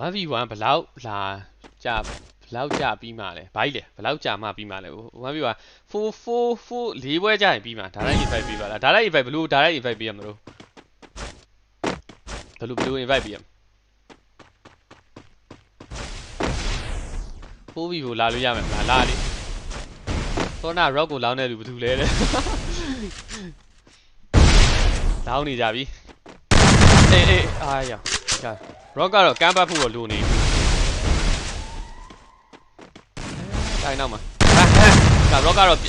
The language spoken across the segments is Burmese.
1v1 ဘလောက်လာကြာဘလောက်ကြာပြီးမှလဲဘာကြီးလဲဘလောက်ကြာမှပြီးမှလဲ 1v1 4 4ပွဲကြာရင်ပြီးမှဒါလိုက် invite ပေးပါလားဒါလိုက် invite ဘလို့ဒါလိုက် invite ပေးရမလို့ဘလို့ invite ပေးရမ 4v4 လာလို့ရမယ်မလားလာလေသောနာ rock ကိုလောင်းတဲ့လူဘာတူလဲတဲ့လောင်းနေကြပြီအေးအားရ rock ကတော့ကမ်းပတ်ဖို့တော့လိုနေတိုင်းနောက်မှာဒါ rock ကတော့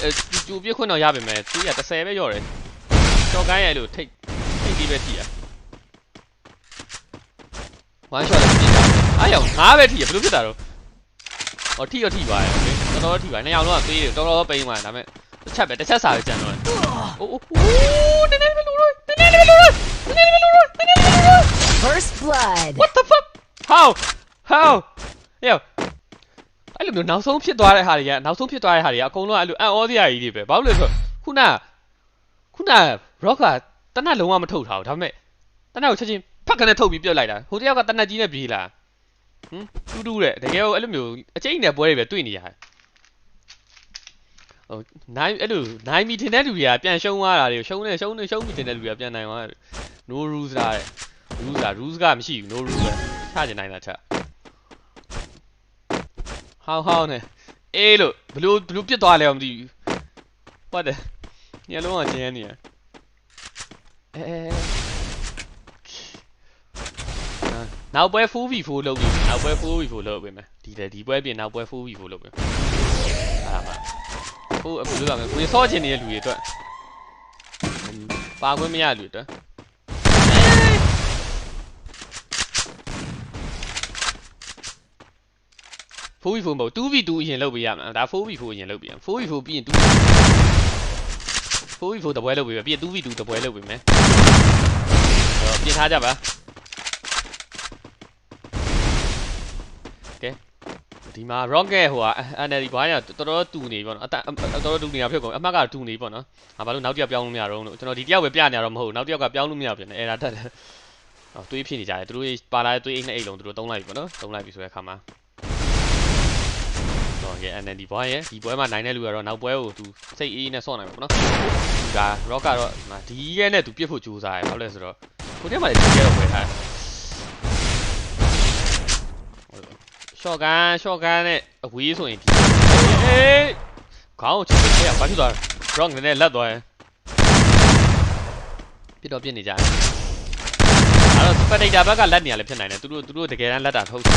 ကျူပြစ်ခွင့်တော့ရပါမယ်သူက30ပဲရော့တယ်တော့ကိုင်းရဲ့လို့ထိတ်ပြီးပဲထိရ one shot လည်းပြစ်တာအားရ9ပဲထိရဘယ်လိုဖြစ်တာတော့ဟောထိရောထိပါရဲ့တော်တော်ထိပါနှစ်ယောက်လုံးကပေးတယ်တော်တော်ပိန်းသွားတယ်ဒါပေမဲ့တစ်ချက်စာပဲကြံတော့တယ်အိုးနည်းနည်းပဲလို့ First blood. What the fuck? How? Yo. အဲ့လိုမျိုးနောက်ဆုံးဖြစ်သွားတဲ့ဟာတွေကနောက်ဆုံးဖြစ်သွားတဲ့ဟာတွေကအကုန်လုံးအဲ့လိုအံ့ဩစရာကြီးတွေပဲဘာလို့လဲဆိုခုန rock ကတနက်လုံးဝမထုတ်ထားဘူးဒါပေမဲ့တနက်ကိုချက်ချင်းဖက်ခနဲ့ထုတ်ပြီးပြုတ်လိုက်တာဟိုတယောက်ကတနက်ကြီးနဲ့ပြေးလာတူးတဲ့တကယ်အဲ့လိုမျိုးအကျိတ်နဲ့ပွဲတွေပဲတွေ့နေရတယ်ဟိုနိုင်အဲ့လိုနိုင်မီတင်တဲ့လူတွေကပြန်ရှုံးသွားတာတွေရှုံးမီတင်တဲ့လူတွေကပြန်နိုင်သွားတယ် no rules တဲ့ rules ကမရှိဘူး no rules ပဲချကြနိုင်တာချဟောင်းနဲ့အေးလို့ဘလို့ပြစ်သွားလဲမသိဘူးဟုတ်တယ်ညလုံးကကျင်းနေရနောက်ပွဲ 4v4 လုပ်ပြီနောက်ပွဲ 4v4 လုပ်ပြီမယ်ဒီပွဲပြင်နောက်ပွဲ 4v4 လုပ်ပြီအားမဟိုဘယ်လိုလဲကိုစောချင်နေတဲ့လူတွေအတွက်ပါခွင့်မရလူတွေအတွက်4v4 မဟုတ် 2v2 အရင်လုပ်ပေးရမှာဒါ 4v4 အရင်လုပ်ပေးရမှာ 4v4 ပြီးရင် 4v4 တပွဲလုပ်ပေးမယ်ပြီးရင် 2v2 တပွဲလုပ်ပေးမယ်ပြင်ထားကြပါကဲဒီမှာ rocket ဟိုက NLD ဘာရတော်တော်တူနေပေါ့နော်တော်တော်တူနေတာဖြစ်ကုန်အမှတ်ကတူနေပေါ့နော်ဘာလို့နောက်တစ်ယောက်ပြောင်းလို့မရတော့လို့ကျွန်တော်ဒီတစ်ယောက်ပဲပြနေရတော့မဟုတ်နောက်တစ်ယောက်ကပြောင်းလို့မရဖြစ်နေအဲ့ဒါတက်တယ်တွေးဖြစ်နေကြတယ်သူတို့ပါလာတွေးအိတ်နဲ့အိတ်လုံးသူတို့သုံးလိုက်ပြီပေါ့နော်သုံးလိုက်ပြီဆိုတဲ့အခါမှာတော့ငယ် NLD ဘွားရဲ့ဒီပွဲမှာနိုင်တဲ့လူကတော့နောက်ပွဲကိုသူစိတ်အေးနဲ့ဆော့နိုင်မှာပေါ့နော်ဒါ rock ကတော့ဒီရဲနဲ့သူပြစ်ဖို့ကြိုးစားတယ်ဘာလို့လဲဆိုတော့ကိုထဲမှာဒီရဲတော့ဝယ်ထားshotgun နဲ့အဝေးဆိုရင်ဒီခေါင်းကိုချက်ချက်ဘာဖြစ်သွားလဲ rock နဲ့လက်သွားရင်ပြစ်တော့ပြစ်နေကြတယ်အဲ့တော့ spectator ဘက်ကလက်နေရလဲဖြစ်နိုင်တယ်သူတို့တကယ်တမ်းလက်တာထုတ်တော့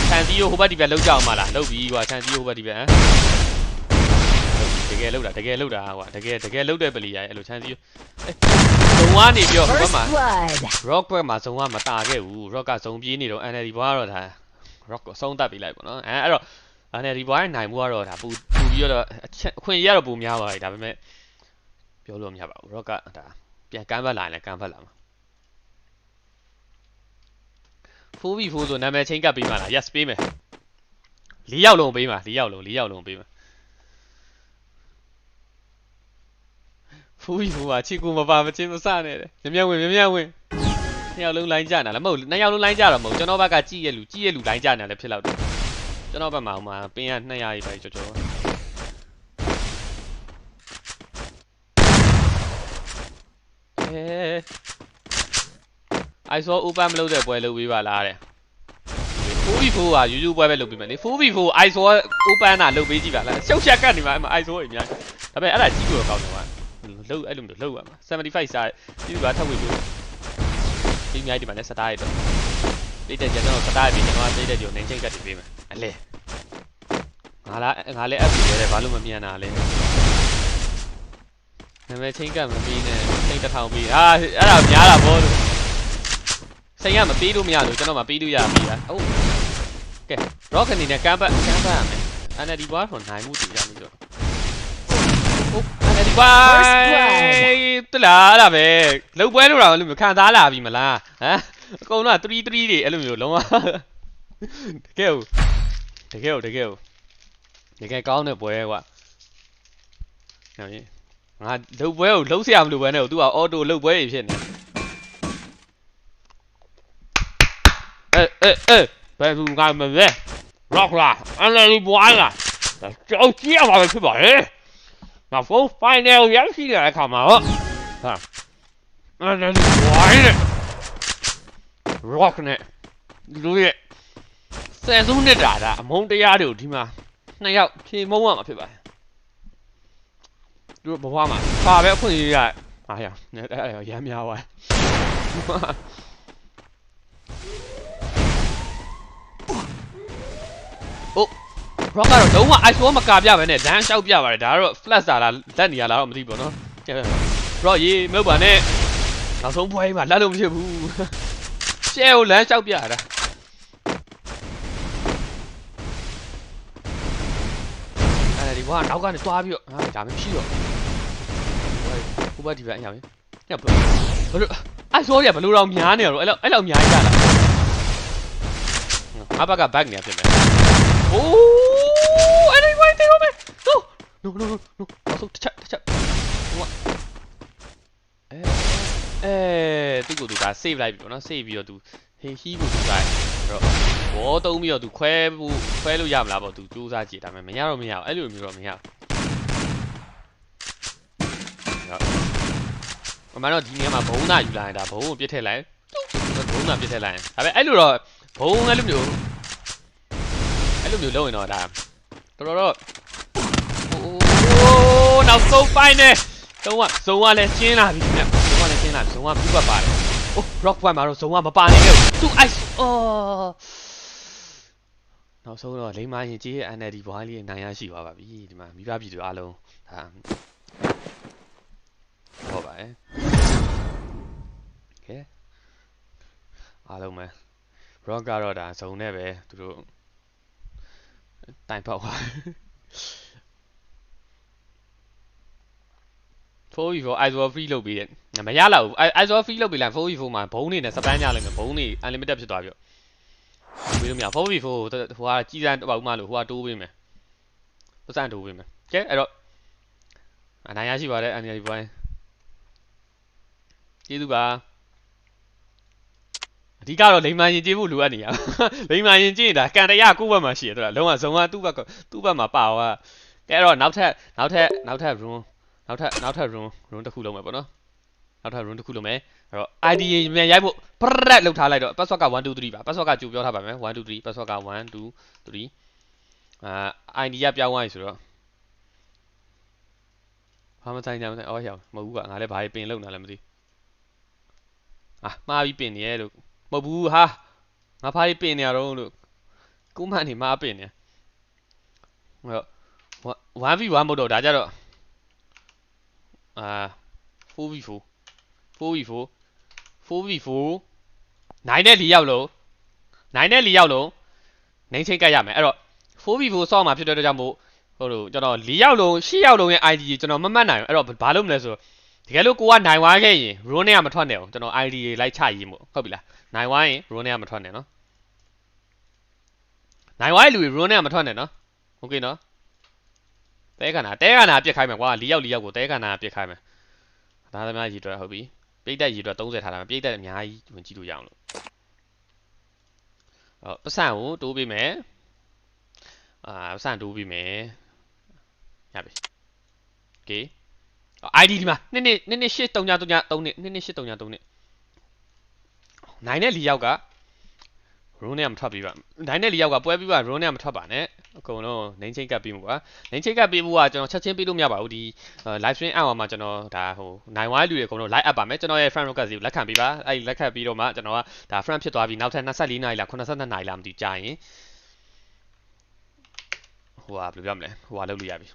ခြံစည်းရိုးဟိုဘက်ဒီဘက်လောက်ကြအောင်မလားလောက်ပြီးကွာခြံစည်းရိုးဟိုဘက်ဒီဘက်တကယ်လောက်တာကွာတကယ်လောက်တဲ့ပလီယာရဲ့အဲ့လိုခြံစည်းရိုးဇုံကနေပြောဟိုဘက်မှာ rock ဘက်မှာဇုံကမတာခဲ့ဘူး rock ကဇုံပြေးနေတော့ NLD ဘွားတော့ဒါ rock ကိုဆုံးတက်ပေးလိုက်ပေါ့နော်အဲ့တော့ NLD ဘွားရဲ့နိုင်မှုကတော့ဒါပူပြီးတော့အခွင့်အရေးကတော့ပုံများပါပြီဒါပေမဲ့ပြောလို့မရပါဘူး rock ကဒါပြန်ကမ်းဘက်လာရင်လည်းကမ်းဘက်လာမှာ 4v4 ဆိုနာမည်ချင်းကပ်ပေးမှာလား yes ပေးမယ်4ယောက်လုံးပေးမှာ4ယောက်လုံးပေးမှာ 4v4 ကချီကူမပါမချင်းမစနဲ့တယ်မြန်ဝင်2ယောက်လုံးလိုင်းကြနာလားမဟုတ်2ယောက်လုံးလိုင်းကြတော့မဟုတ်ကျွန်တော်ဘက်ကကြည့်ရလူလိုင်းကြနာလည်းဖြစ်တော့တယ်ကျွန်တော်ဘက်မှာဟိုမှာပင်းရ200ရေးပါကြောI saw open မလုပ်တဲ့ပွဲလုပ်ပေးပါလားတဲ့ 4v4 က YouTube ပွဲပဲလုပ်ပေးမယ်လေ 4v4 I saw open တာလုပ်ပေးကြည့်ပါလားရှုပ်ချက်ကတ်နေမှာအဲ့မှာ I saw အများကြီးဒါပေမဲ့အဲ့ဒါကြီးလို့ကောင်းတယ်ကွာလုပ်အဲ့လိုမျိုးလုပ်ရမှာ75စားဒီကထပ်ဝေလို့ဒီအများကြီးဒီမှာလည်းစတားရတော့တိတ်တဲ့ကျွန်တော်စတားပြီးကျွန်တော်တိတ်တဲ့ကြိုနေချင်းကတ်ပြီးပေးမယ်အလဲငါလည်း app ပြီးတယ်ဘာလို့မမြန်တာလဲနာမည်ချင်းကတ်မပြီးနဲ့စိတ်တစ်ထောင်ပြီးအဲ့ဒါများတာဘောလို့စိတ်ကမပေးလို့မရလို့ကျွန်တော်မပေးလို့ရပြီလားဟုတ်ကဲ rock အနေနဲ့ကမ်းပတ်ရမယ် NLD ဘွားထွန်နိုင်မှုတည်ရပြီတော့ဟုတ် NLD ဘွားတလားအဲ့ဒါပဲလုတ်ပွဲလို့တော့လို့ခံစားလာပြီမလားဟမ်အကုန်လုံးက3တွေအဲ့လိုမျိုးလုံးဝတကယ်ကောင်းတဲ့ပွဲကွာငါလုတ်ပွဲကိုလုံးဆရာမလို့ပဲနဲ့သူကအော်တိုလုတ်ပွဲကြီးဖြစ်နေ ဘယ်သူကမလဲ rock လားအန်လီဘွားလားကြောက်ကြည့်ရပါပဲဖြစ်ပါလေနောက်ဆုံး final ရောက်ရှိတဲ့အခါမှာဟာအန်လီဘွားနဲ့ rock နဲ့လူရဲ့ဆယ်စုနှစ်တာဒါအမုန်းတရားတွေကိုဒီမှာနှစ်ယောက်ဖြေမုန်းရမှာဖြစ်ပါတယ်သူတို့ဘဝမှာပါပဲအခွင့်အရေးရအားရရမ်းများသွားrock ကတော့လုံးဝ ice wall မကာပြပဲနဲ့ဒန်းလျှောက်ပြပါတယ်ဒါကတော့ flash လာလက်နေရလားတော့မသိဘူးနော် rock ရေမဟုတ်ပါနဲ့နောက်ဆုံးပွဲမှာလက်လို့မဖြစ်ဘူး share ကိုလမ်းလျှောက်ပြတာအဲဒီဘွားနောက်ကနေတွားပြီးတော့ဒါမှမရှိတော့ဟိုဘက်ဒီဘက်အရာညဘလို့ice wall တွေကဘလို့တော့များနေရတော့အဲ့လောက်များကြလားငါဘက်က back နေဖြစ်မယ်โอ้အဲ့ဒီဝိုင်းတေးတော့မယ် no နောက်ဆုံးတစ်ချက်ဟိုသူ့ကိုသူဒါ save လိုက်ပြီပေါ့နော် save ပြီးတော့သူဟီကိုသူဒါအဲ့တော့ဘောတုံးပြီးတော့သူခွဲလို့ရမလားပေါ့သူစူးစမ်းကြည့်ဒါပေမဲ့မရတော့မရဘူးအဲ့လိုမျိုးတော့မရဘူးအမှန်တော့ဒီနေရာမှာဘုံသာယူလာရင်ဒါဘုံကိုပြစ်ထည့်လိုက်ဘုံသာပြစ်ထည့်လိုက်ရင်ဒါပေမဲ့အဲ့လိုတော့ဘုံအဲ့လိုမျိုးလုံးရင်တော့ဒါတော်အိုးနောက်ဆုံးပိုင်းနဲ့ဇုံကလည်းရှင်းလာပြီခင်ဗျဇုံကလည်းရှင်းလာပြီဇုံကပြတ်ပါတယ်အိုး rock point မှာတော့ဇုံကမပါနေခဲ့ဘူးသူ ice နောက်ဆုံးတော့လိမ္မာရင်ကြီးရဲ့ NLD ဘွားလေးနိုင်ရရှိသွားပါပြီဒီမှာမိဘပြည်သူအားလုံးဒါဟုတ်ပါတယ်ကဲအားလုံးပဲ rock ကတော့ဒါဇုံနဲ့ပဲသူတို့တိုင်ပေါက်ပါ4v4 isolate free လုပ်ပြီးတယ်မရတော့ဘူး isolate free လုပ်ပြီးလိုက် 4v4 မှာဘုံနေနဲ့စပန်းကြလိုက်မယ်ဘုံနေ unlimited ဖြစ်သွားပြီပြီးလို့မရ 4v4 ဟိုကကြီးစမ်းပေါ့ဥမာလို့ဟိုကတိုးပေးမယ်ပတ်စံတိုးပေးမယ်ကဲအဲ့တော့အနိုင်ရရှိပါတယ် NLD ဘွိုင်းကျေးဇူးပါအဓိကတော့လိမ္မာရင်ကျေးဖို့လိုအပ်နေရလိမ္မာရင်ကျေးရင်ဒါကန်တရားကိုယ့်ဘက်မှာရှိရတော့လုံးဝဇုံကသူ့ဘက်မှာပါသွားကဲအဲ့တော့နောက်ထပ် room နောက်ထပ် room တစ်ခုလုံးမယ်ပေါ့နော်နောက်ထပ် room တစ်ခုလုံးမယ်အဲ့တော့ ID မြန်ရိုက်ဖို့ပရက်လောက်ထားလိုက်တော့ password က1 2 3ပါ password ကကြိုပြောထားပါမယ်1 2 3 password က1 2 3ID ကပြောင်းသွားပြီဆိုတော့ဘာမှဆိုင်ကြမဆိုင်အော်ဟောမဟုတ်ဘူးကငါလည်းဘာပင်လုံနေလဲမသိမှားပြီးပင်နေရလို့မဟုတ်ဘူးဟာငါဖားပြီးပင်နေရတော့လို့ကိုမနေမှားပင်နေ1v1 မဟုတ်တော့ဒါကြတော့4v4 နိုင်တဲ့4ယောက်လုံးနိုင်ချိန်ကတ်ရမယ်အဲ့တော့ 4v4 ဆောင်းမှာဖြစ်တဲ့အတွက်ကြောင့်မို့ဟိုလိုကျွန်တော်4ယောက်လုံး10ယောက်လုံးရဲ့ ID ကျွန်တော်မမှတ်နိုင်ဘူးအဲ့တော့ဘာလုပ်မလဲဆိုတော့တကယ်လို့ကိုကနိုင်သွားခဲ့ရင် row နဲ့ကမထွက်နဲ့အောင်ကျွန်တော် ID လိုက်ချရေးမို့ဟုတ်ပြီလားနိုင်သွားရင် row နဲ့ကမထွက်နဲ့နော်နိုင်သွားတဲ့လူတွေ row နဲ့ကမထွက်နဲ့နော်โอเคနော်တဲခန္ဓာပြစ်ခိုင်းမယ်ကွာ4ယောက်ကိုတဲခန္ဓာပြစ်ခိုင်းမယ်ဒါသမားရည်တွက်ဟုတ်ပြီပြိတ်တက်ရည်တွက်30ထားတာပြိတ်တက်အများကြီးဝင်ကြည့်လို့ရအောင်လို့ပတ်စံကိုတိုးပေးမယ်ပတ်စံတိုးပေးမယ်ရပြီโอเค ID ဒီမှာ2283332နိုင်တဲ့4ယောက်က row နဲ့မထွက်ပြီးပါနိုင်တဲ့4ယောက်ကပွဲပြီးပါ row နဲ့မထွက်ပါနဲ့အကုန်လုံးနိုင်ချိန်ကပ်ပြီးမှုပါနိုင်ချိန်ကပ်ပြီးမှုကကျွန်တော်ချက်ချင်းပြီးလို့မရပါဘူးဒီ live stream အောက်မှာကျွန်တော်ဒါဟိုနိုင်ဝိုင်းလူတွေအကုန်လုံး live up ပါမယ်ကျွန်တော်ရဲ့ friend request ကိုလက်ခံပေးပါအဲ့လက်ခံပြီးတော့မှကျွန်တော်ကဒါ friend ဖြစ်သွားပြီးနောက်ထပ်24နာရီလား82နာရီလားမသိကြာရင်ဟိုဟာဘယ်လိုပြောမလဲဟိုဟာလုပ်လို့ရပြီ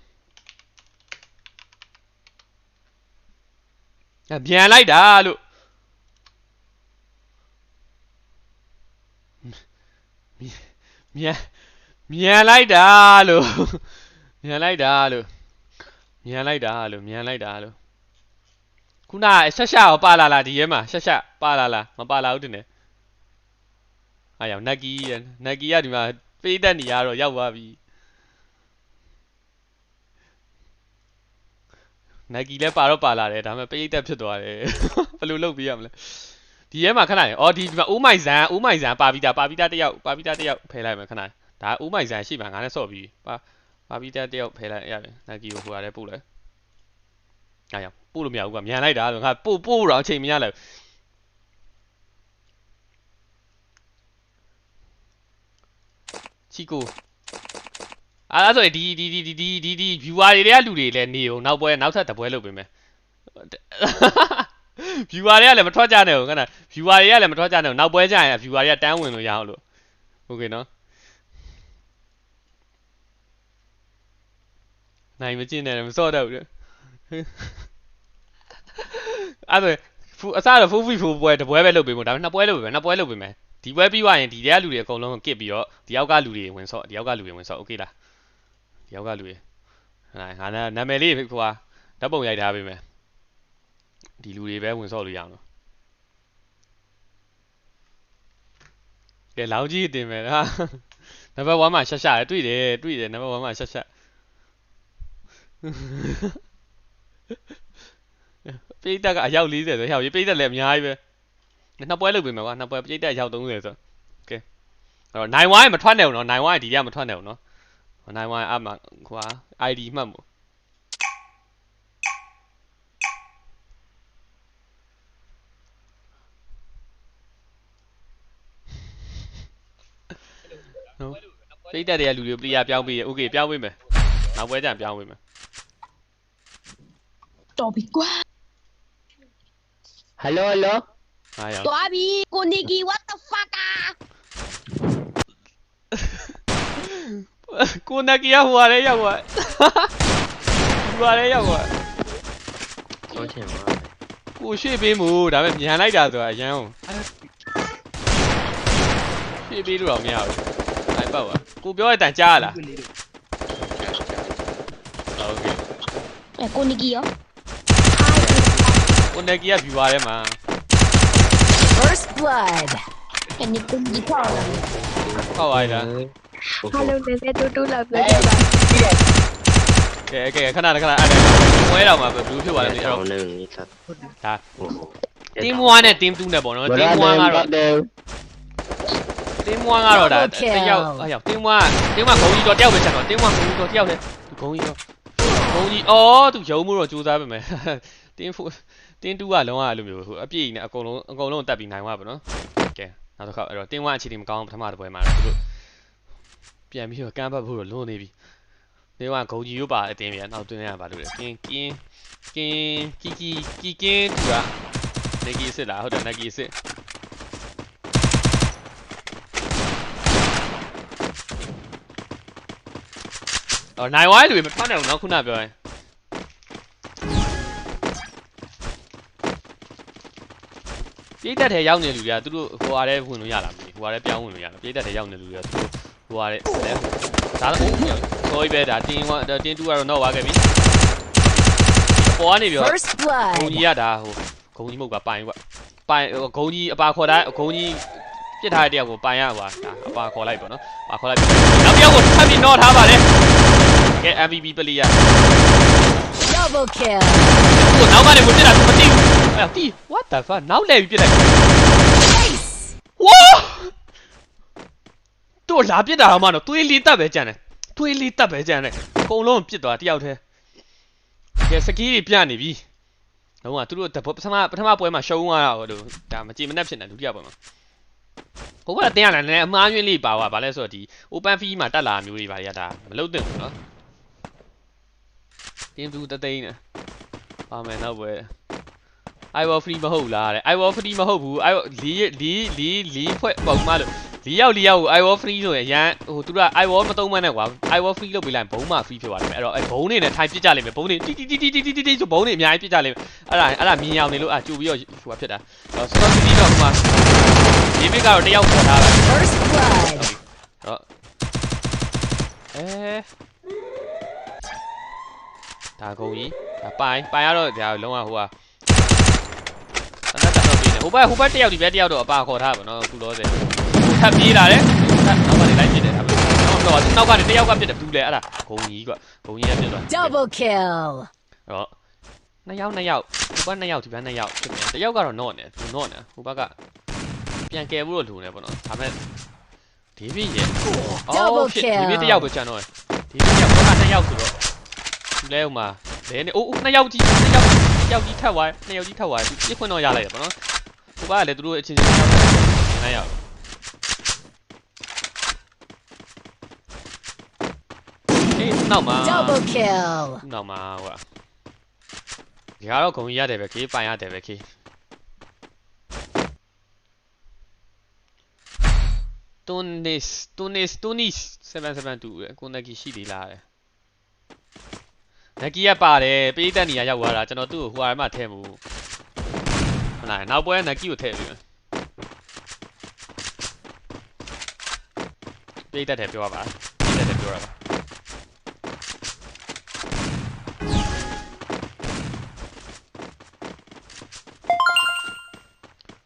ပြန်လိုက်တာလို့မြန်လိုက်တာလို့ခုနဆက်ရောပါလာလားဒီရဲမှာဆက်ပါလာလားမပါလာဘူးတင်တယ်အားရောက်နက်ကီကဒီမှာပေးတက်နေရတော့ရောက်သွားပြီနက်ကီလည်းပါလာတယ်ဒါပေမဲ့ပိတ်တက်ဖြစ်သွားတယ်ဘယ်လိုလုပ်ပေးရမလဲ ဒီရဲမှာခဏနေအော်ဒီဦးမိုက်ဇန်ပါပြီးသားတယောက်ဖယ်လိုက်မယ်ခဏဒါဦးမိုက်ဇန်ရှိမှငါနဲ့ဆော့ပြီးပါပြီးသားတယောက်ဖယ်လိုက်ရတယ်နာကီကိုဟိုရတယ်ပို့လိုက်အားရပို့လို့မရဘူးကွာမြန်လိုက်တာဆိုငါပို့တော့အချိန်မရလိုက်ချီကိုအဲ့ဆိုဒီ viewer တွေကလူတွေလည်းနေအောင်နောက်ထပ်တပွဲလုပ်ပေးမယ် viewer တွေကလည်းမထွက်ကြနဲ့ဟုတ်ကဲ့ viewer တွေကလည်းမထွက်ကြနဲ့နောက်ပွဲကျရင် viewer တွေကတန်းဝင်လို့ရအောင်လို့โอเคနော်နိုင်မကျင်းနဲ့မစော့တော့ဘူးအဲ့ဆိုအစားတော့4v4ပွဲတပွဲပဲလုပ်ပေးမို့ဒါပေမဲ့နှစ်ပွဲလုပ်ပေးမယ်ဒီပွဲပြီးသွားရင်ဒီတဲလူတွေအကုန်လုံးကစ်ပြီးတော့ဒီယောက်ကလူတွေဝင်ဆော့โอเคလားဒီယောက်ကလူတွေငါနာမည်လေးဟိုဟာဓာတ်ပုံရိုက်ထားပေးမယ်ဒီလူတွေပဲဝင်ဆော့လို့ရအောင်လို့ကဲလောင်းကြီးတင်မယ်ဟာနံပါတ်1မှာရှက်တွေ့တယ်နံပါတ်1မှာရှက်ပိတ်တက်ကအယောက်40ဆိုဟဲ့ပိတ်တက်လည်းအများကြီးပဲနှစ်ပွဲလုပ်ပေးမယ်ကွာနှစ်ပွဲပိတ်တက်အယောက်30ဆိုโอเคအဲ့တော့နိုင်ဝိုင်းမထွက်နဲ့ဘူးနော်နိုင်ဝိုင်းဒီကမထွက်နဲ့ဘူးနော်နိုင်ဝိုင်းအမှကွာ ID မှတ်မို့ပိတ်တက်တဲ့လူတွေပလီယာပြောင်းပေးโอเคပြောင်းပေးမယ်နောက်ပွဲကျရင်ပြောင်းပေးမယ်တော်ပြီကွာ Hello ဟာရတော်ပြီကိုနီကီ what the fuck ကိုနကီယာဟိုရဲရောက်ကွာဟိုရဲရောက်ကွာတော့ချင်ပါကိုရွှေ့ပေးမို့ဒါပေမဲ့မြန်လိုက်တာဆိုတာအရန်အောင်ရွှေ့ပေးလို့တော့မရဘူးအဲ့ပတ်ပါကိုပြောရတဲ့တန်ကြားရလားโอเคကိုနီကီရောကိုနကီယာ viewer ထဲမှာ First blood အဲ့ဒီကိုနီပေါ့လားဟောလိုက်တာ Hello နည်းနည်းတူလာပြောကြပါကဲခဏအဲ့ဒါဝဲတော့မှာဘယ်လိုဖြစ်သွားလဲအဲ့တော့ဒါ team 1နဲ့ team 2နဲ့ပေါ့နော် team 1ကတော့ team 1ကတော့ဒါတယောက်အဲ့ရောက် team 1ဂုံကြီးတော့တယောက်ပဲချက်တော့ team 1ဂုံကြီးတော့တယောက်လေသူဂုံကြီးအော်သူရုံမှုတော့စူးစမ်းပါမယ် team 2ကလုံးဝအဲ့လိုမျိုးဟိုအပြည့်နဲ့အကုန်လုံးတက်ပြီးနိုင်သွားပါနော်ကဲနောက်တစ်ခါအဲ့တော့ team 1အခြေအနေမကောင်းပထမတစ်ပွဲမှာသူတို့ပြန်ပြီးတော့ကမ်းဘတ်ဖို့တော့လွန်နေပြီteam 1ဂုံကြီးရိုးပါအတင်းပြန်နောက်တွင်းရပါလို့လေကင်းကီကင်းတူကနေကီစစ်လားဟုတ်တယ်နေကီစစ်အော်နိုင်ဝိုင်းလူတွေမထွက်နိုင်ဘူးနော်ခုနပြောရင်ပြည့်တက်ထဲရောက်နေလူတွေကသူတို့ဟိုအားထဲဝင်လို့ရလားမသိဘူးဟိုအားထဲပြောင်းဝင်လို့ရလားပြည့်တက်ထဲရောက်နေလူတွေကသူတို့ဟိုအားထဲဒါတော့sorry ပဲဒါတင်း2ကတော့တော့ဝါခဲ့ပြီပေါ်ကနေပြောဂုံကြီးကဒါဟိုဂုံကြီးမဟုတ်ပါပိုင်ကွပိုင်ဂုံကြီးအပါခေါ်တိုင်းဂုံကြီးပြစ်ထားတဲ့တယောက်ကိုပိုင်ရပါဒါအပါခေါ်လိုက်ပေါ့နော်အပါခေါ်လိုက်နောက်တစ်ယောက်ကိုထပ်ပြီးတော့ထားပါလေကဲ MVP ပလီယာ Double kill ကိုနောက်ကနေကိုပြစ်တာမသိဘူးအဲ့တီ what the fuck နောက်လဲပြီးပြစ်လိုက် ဝါတို့လာပြစ်တာတော့မှတော့သွေးလေးတက်ပဲကြံတယ်အကုန်လုံးပြစ်သွားတယောက်တည်းကဲစကီးတွေပြနေပြီလုံးဝသူတို့ပထမပွဲမှာရှုံးသွားတာဟိုဒါမကြည်မနှက်ဖြစ်နေဒုတိယပွဲမှာဟိုဘက်တင်းရလာတယ်အမားယွင်းလေးပါသွားဗာလဲဆိုတော့ဒီ open fee မှာတက်လာမျိုးတွေဗာရတာမလုပ်သင့်ဘူးနော်တင်းသူတသိန်းနဲ့ပါမယ်နောက်ပွဲ I will free မဟုတ်လားတဲ့ I will free မဟုတ်ဘူး I လီဖွဲ့ပုံမှလို့လီရောက်ကို I will free ဆိုရင်ရန်ဟိုသူက I will မသုံးမနဲ့ကွာ I will free လုပ်ပေးလိုက်ဘုံမှာ free ဖြစ်သွားတယ်အဲ့တော့ဘုံနေနဲ့ထိုင်ပြစ်ကြလိမ့်မယ်ဘုံနေတီဆိုဘုံနေအများကြီးပြစ်ကြလိမ့်မယ်အဲ့ဒါမြင်အောင်နေလို့ကြိုပြီးတော့ဟိုဖြစ်တာ Scott City တော့ဟိုမှာဒီဘက်ကတော့တယောက်ခေါ်ထားတာ First blood တော့ဒါကုန်ကြီးဒါပိုင်ရတော့ဒါလုံးဝဟိုဟာဟိုဘက်တယောက်ဒီဘက်တယောက်တော့အပါခေါ်ထားပါနော်အခုလောဆယ်ထပ်ပြေးလာတယ်နောက်ကနေလိုက်ပြစ်တယ်ဒါပဲနောက်ကနေတယောက်ကပြစ်တယ်ဘူးလေအဲ့ဒါဂုံကြီးကွာဂုံကြီးကပြစ်သွား Double kill တော့ နှစ်ယောက်ဟိုဘက်2ယောက်ဒီဘက်2ယောက်ဖြစ်နေတယောက်ကတော့နော့နေသူနော့နေဟိုဘက်ကပြန်ကယ်ဖို့လို့လူနေပေါ့နော်ဒါပေမဲ့ဒီပြည့်ရဲ့ဖြစ်ဒီပြည့်တယောက်ပဲကျန်တော့ဒီပြည့်ယောက်က2ယောက်ဆိုတော့သူလဲဟိုမှာလဲနေအိုး2ယောက်ကြီးထပ်သွား2ယောက်ကြီးထပ်သွားသူပြစ်ခွင့်တော့ရလိုက်ရပေါ့နော်ဟိုဘက်ကလည်းသူတို့အချင်းချင်း2ယောက်9ယောက်အေးနောက်မှာ Double kill. နောက်မှာဟိုဒီကတော့ဂုံကြီးရတယ်ပဲခေးပိုင်ရတယ်ပဲခေးတူနစ်772ကိုနဂီရှိသေးလားနဂီကပါတယ်ပေးတက်နေရရောက်သွားတာကျွန်တော်သူ့ကိုဟိုဟာမှထဲမှုဟုတ်လားနောက်ပွဲနဂီကိုထည့်ပြီးပေးတက်တယ်ပြောပါပေးတက်တယ်ပြောရပါ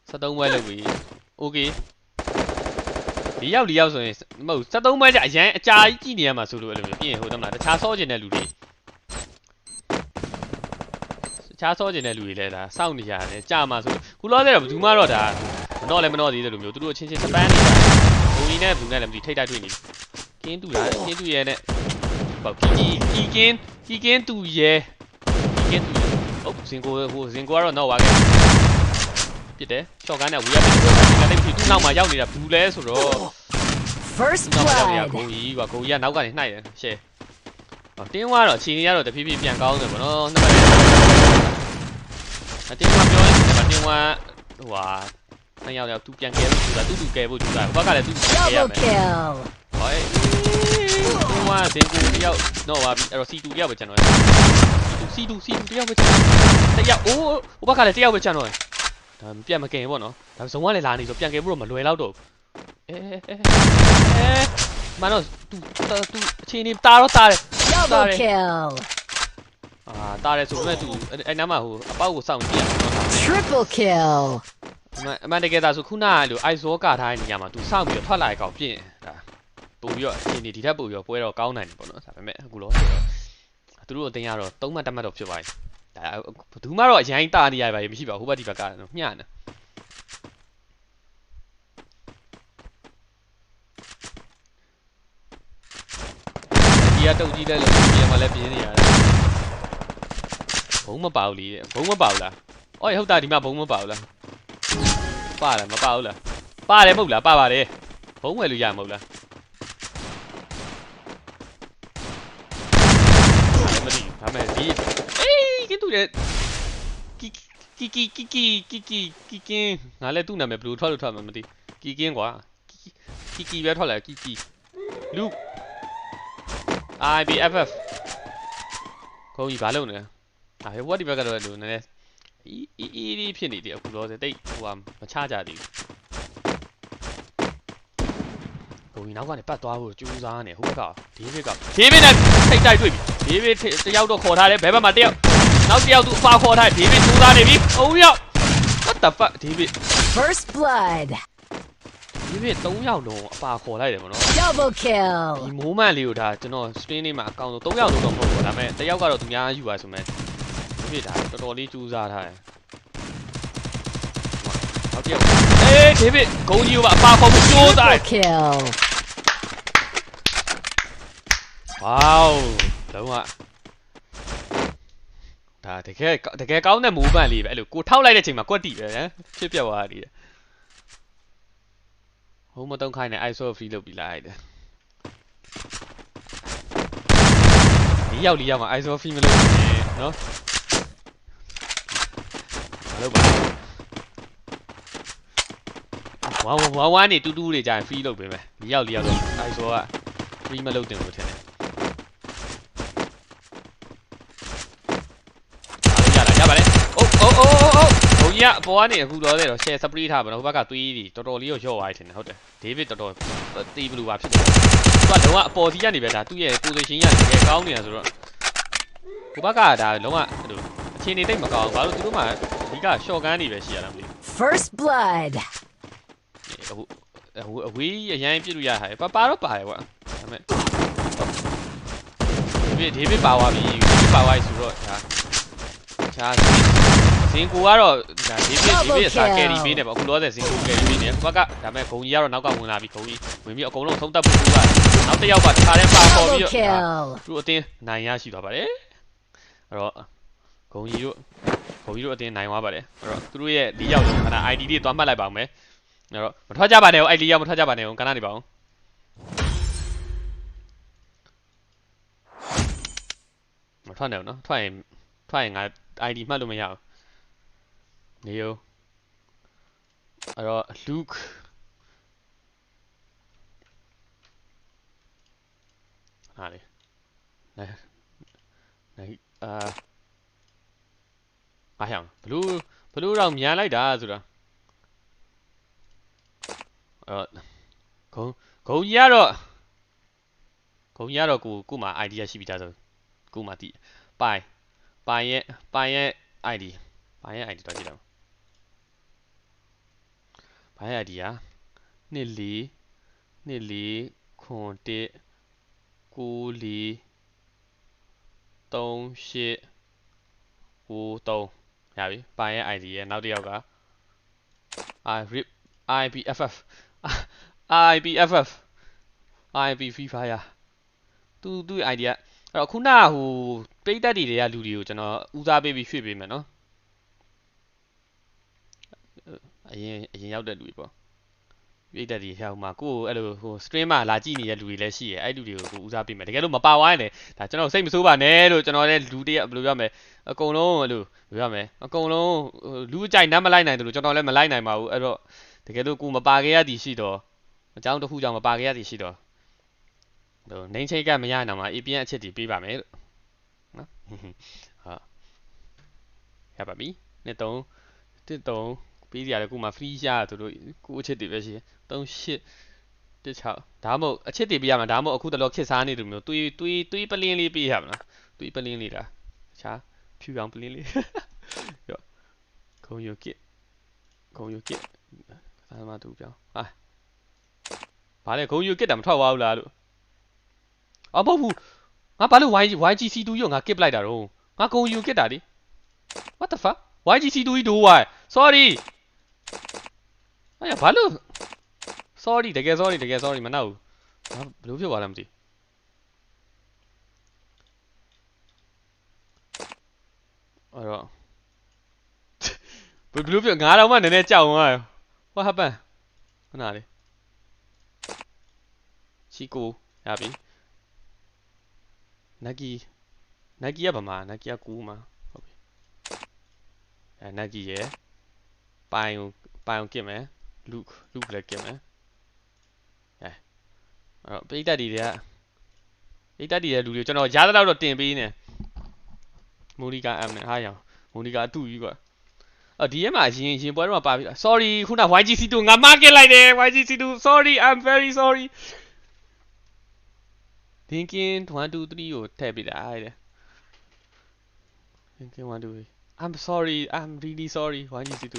73ပွဲလုပ်ပြီโอเค4ယောက်ဆိုရင်မဟုတ်73ပွဲကြအရင်အကြာကြီးကြည့်နေရမှာဆိုလို့အဲ့လိုမျိုးပြင်ဟိုတမလားတခြားစောကျင်တဲ့လူတွေလည်းဒါစောင့်နေရတယ်ကြာမှာဆိုခုလောဆယ်တော့ဘယ်သူမှတော့ဒါမတော့လည်းမတော့သေးတယ်လို့မျိုးသူတို့ချင်းစပန်းနေတာဘုံကြီးနဲ့ဘူးနဲ့လည်းမသိထိတ်တိုက်တွေ့နေကင်းတူလားကင်းတူရဲနဲ့ပေါ့ကင်းတူရဲဟုတ်ဇင်ကိုကတော့တော့ဝါခဲ့ပြစ်တယ်ရှော့ကန်းနဲ့ဝေးရပြစ်တယ်ဒီကနေ့သူ့နောက်မှာရောက်နေတာဘူးလဲဆိုတော့ First နောက်မှာရောက်နေတာ blood. ဂုံကြီးကနောက်ကနေနှိုက်တယ်ရှယ်တင်းသွားတော့အချိန်ကြီးကတော့တဖြည်းဖြည်းပြန်ကောင်းတယ်ဗောနော်နှစ်ပတ်တင်းသွားပြောရင်တင်းသွားဟိုဟာနှစ်ယောက်သူပြန်ကဲဖို့ဆိုတာသူကဲဖို့ဆိုတာဘက်ကလည်းသူပြန်ကဲရမယ် Double kill. ဟောတင်းသွားဇင်ကိုတယောက်တော့ပါပြီအဲ့တော့ C2 တယောက်ပဲကျန်တော့ C2 တယောက်ပဲကျန်တယောက်အိုးဟိုဘက်ကလည်းတယောက်ပဲကျန်တော့ဒါပြန်မကင်ဘောနော်ဒါဇုံကလည်းလာနေဆိုပြန်ကင်ဖို့တော့မလွယ်တော့တော့မနော်သူအချိန်နေတာတော့တာတယ် Double kill. တာတယ်ဆိုပေမဲ့သူအဲ့နားမှာဟိုအပေါက်ကိုစောင့်ကြည့်ရအောင်နော် Triple kill. အမှန်တကယ်ဒါဆိုခုနကလိုအိုက်ဇောကထားတဲ့နေရာမှာသူစောင့်ပြီးတော့ထွက်လာတဲ့ကောင်ပြင်ဒါပို့ပြီးတော့အချိန်နေဒီထက်ပို့ပြီးတော့ပွဲတော့ကောင်းနိုင်တယ်ပေါ့နော်ဒါပေမဲ့အခုလောဆိုတော့သူတို့အတင်းရတော့3မှတ်တက်မှတ်တော့ဖြစ်သွားပြီဒါဘယ်သူမှတော့အရင်တာနေရပါမရှိပါဘူးဟိုဘက်ဒီဘက်ကမျှနေဒီကတုတ်ကြီးတဲ့လူကြီးမှလည်းပြင်းနေရတယ်ဘုံမပါဘူးလေဘုံမပါဘူးလားအော်ဟုတ်တာဒီမှာဘုံမပါဘူးလားပါတယ်မပါဘူးလားပါတယ်မဟုတ်လားပါပါတယ်ဘုံဝယ်လို့ရမဟုတ်လားမသိဒါမဲ့ဒီအေးကင်းတူတဲ့ကီကင်းငါလည်းသူ့နာမည်ဘယ်လိုထွက်လို့ထွက်မှမသိကီကင်းကွာကီပဲထွက်လာကီလူ IBFF ခေါင်းကြီးဘာလုပ်နေလဲဟဲ့ဝတ်ဒီဘက်ကတော့လူနည်းနည်းအေးဖြစ်နေတယ်အခုတော့တိတ်ဟိုမချကြသေးဘူးခေါင်းကြီးနောက်ကနေပတ်သွားဖို့ကြိုးစားနေဟိုဘက်ကဒေးဗစ်နဲ့ထိတ်တိုက်တွေ့ပြီဒေးဗစ်တယောက်တော့ခေါ်ထားတယ်ဘယ်ဘက်မှာတယောက်နောက်တယောက်သူအဖာခေါ်ထားတယ်ဒေးဗစ်ကြိုးစားနေပြီအုံးရောက် What the fuck ဒေးဗစ် First blood. ဒီပြ3ယောက်လုံးအပါခေါ်လိုက်တယ်ဗောနော် Double kill. ဒီမိုးမန်လေးကိုဒါကျွန်တော် stream လေးမှာအကောင့်ဆို3ယောက်လုံးတော့မဟုတ်ဘူးဒါပေမဲ့တယောက်ကတော့သူများယူပါဆိုမဲ့ဒီပြဒါတော်တော်လေးကြိုးစားထားတယ်နောက်တယောက်ဒေးဗစ်ဂုံကြီးကိုပါအပါခေါ်ဖို့ကြိုးစားတယ် Triple kill. Wow လုံးဝဒါတကယ်ကောင်းတဲ့မိုးမန်လေးပဲအဲ့လိုကိုထောက်လိုက်တဲ့ချိန်မှာကွက်တီပဲဟမ်ဖြစ်ပြသွားတယ်ဟိုမတုံးခိုင်းနေ ISO free လုပ်ပြီးလိုက်တယ်ဒီရောက်မှာ ISO free မလုပ်နဲ့နော်မလုပ်ပါဝါနေတူတူတွေကြာရင် free လုပ်ပေးမယ်ဒီရောက်တော့ ISO က free မလုပ်တင်လို့ထင်တယ်ရပါတယ်အိုးဘုံကြီးကအပေါ်ကနေအခုတော့တော့ share spray ထားပါတော့ဟိုဘက်ကသွေးကြီးတော်တော်လေးရော့သွားတယ်ထင်တယ်ဟုတ်တယ်ဒေးဗစ်တော်တီးဘလူးပါဖြစ်တယ်သူကလုံးဝအပေါ်စီကနေပဲဒါသူ့ရဲ့ position ရတကယ်ကောင်းနေတာဆိုတော့ဟိုဘက်ကဒါလုံးဝအဲ့လိုအခြေအနေတိတ်မကောင်းဘာလို့သူတို့မှအဓိက short gun တွေပဲရှိရတာမသိဘူး First blood. ဟိုအဝေးအရင်ပြစ်လို့ရတာပါတော့ပါတယ်ကွာဒါပေမဲ့ဒေးဗစ်ပါသွားပြီဒေးဗစ်ပါသွားပြီဆိုတော့ဒါ ရှားဇင်ကူကတော့ဒါဒီပြည့်စာကယ်ရီပေးနေပေါ့အခုလောဆယ်ဇင်ကူကယ်ရီပေးနေဘက်ကဒါမဲ့ဂုံကြီးကတော့နောက်ကဝင်လာပြီဂုံကြီးဝင်ပြီးအကုန်လုံးသုံးသက်ဖို့ကနောက်တစ်ယောက်ကတခါတည်းပါပေါ်ပြီးတော့သူ့အတင်းနိုင်ရရှိသွားပါတယ်အဲ့တော့ဂုံကြီးတို့အတင်းနိုင်သွားပါတယ်အဲ့တော့သူတို့ရဲ့၄ယောက်ခဏ ID တွေတွားမှတ်လိုက်ပါအောင်မယ်အဲ့တော့မထွက်ကြပါနဲ့ဦးအဲ့၄ယောက်မထွက်ကြပါနဲ့ဦးခဏနေပါဦးမထွက်နဲ့ဦးနော်ထွက်ရင်ငါ ID မှတ်လို့မရဘူးနေရောအဲ့တော့ Luke ဟာလေနိုင်အားဟောင်းဘလူးတော့မြန်လိုက်တာဆိုတာအဲ့တော့ဂုံကြီးကတော့ကိုမှာ ID ရရှိပြီးသားဆိုကိုမှာတိပိုင်ရဲ့ ID တော့ကြည့်တော့ပိုင်ရဲ့ ID อ่ะ24ခွန်1 94 38 93ရပြီပိုင်ရဲ့ ID ရဲ့နောက်တစ်ယောက်က IBFF IB Free Fire သူ့ ID อ่ะအဲ့တော့ခုနဟိုပိတ်သက်တွေကလူတွေကိုကျွန်တော်ဦးစားပေးပြီးရွှေ့ပေးမယ်နော်အရင်ရောက်တဲ့လူတွေပေါ့ပိတ်သက်တွေဟိုမှာကိုအဲ့လိုဟို stream မှာလာကြည့်နေတဲ့လူတွေလည်းရှိရဲအဲ့လူတွေကိုကိုဦးစားပေးမယ်တကယ်လို့မပါဝိုင်းနဲ့ဒါကျွန်တော်စိတ်မဆိုးပါနဲ့လို့ကျွန်တော်လည်းလူတရက်ဘယ်လိုပြောမလဲအကုန်လုံးအဲ့လိုပြောမယ်အကုန်လုံးလူအကြိုက်နမ်းမလိုက်နိုင်တယ်လို့ကျွန်တော်လည်းမလိုက်နိုင်ပါဘူးအဲ့တော့တကယ်လို့ကိုမပါခဲ့ရသည်ရှိတော့အကြောင်းတစ်ခုကြောင့်မပါခဲ့ရသည်ရှိတော့နေချိတ်ကမရနိုင်မှာ APN အချက်တွေပေးပါမယ်လို့နော်ဟာရပါပြီနှစ်3ပေးကြရတယ်ကိုမှ free ရသူတို့ကိုအချက်တွေပဲရှိတယ်38 16ဒါမှမဟုတ်အချက်တွေပေးရမှာဒါမှမဟုတ်အခုတလောခစ်စားနေတယ်မျိုးတွေးပလင်းလေးပေးရမှာနော်တွေးပလင်းလေးလားချာဖြူအောင်ပလင်းလေးရောခုံယူကစ်ဒါမှတူပြောင်းဟာဘာလဲခုံယူကစ်တာမထွက်သွားဘူးလားလို့မဟုတ်ဘူးငါဘာလို့ YGC2 ရောငါ skip လိုက်တာတော့ငါခုံယူကစ်တာလေ what the fuck YGC2 do why sorry အဲ့ဘာလို့ sorry တကယ် sorry မနောက်ဘူးဘယ်လိုဖြစ်သွားလဲမသိအဲ့တော့ဘယ်လိုဖြစ်ငါတော့မှနည်းနည်းကြောက်သွားရော what happened ခဏလေးချီကိုရပြီနဂီကဘာမှာနဂီကကူမှာဟုတ်ပြီနဂီရယ်ပိုင်ကိုကစ်မယ်လူလည်းကစ်မယ်အဲ့တော့ပိတ်တက်တွေလူတွေကျွန်တော်ရားတော့တင်ပေးနေမိုနီကာ M နဲ့ဟာရောင်မိုနီကာအတူကြီးကွာဒီထဲမှာရင်ပွဲတော့ပါပြီ sorry ခုန YGC2 ငါ market လိုက်တယ် YGC2 sorry I'm very sorry thinking 1 2 3ကိုထည့်ပေးတာအဲ့ဒါ thinking 1 2 3 I'm sorry I'm really sorry YGC2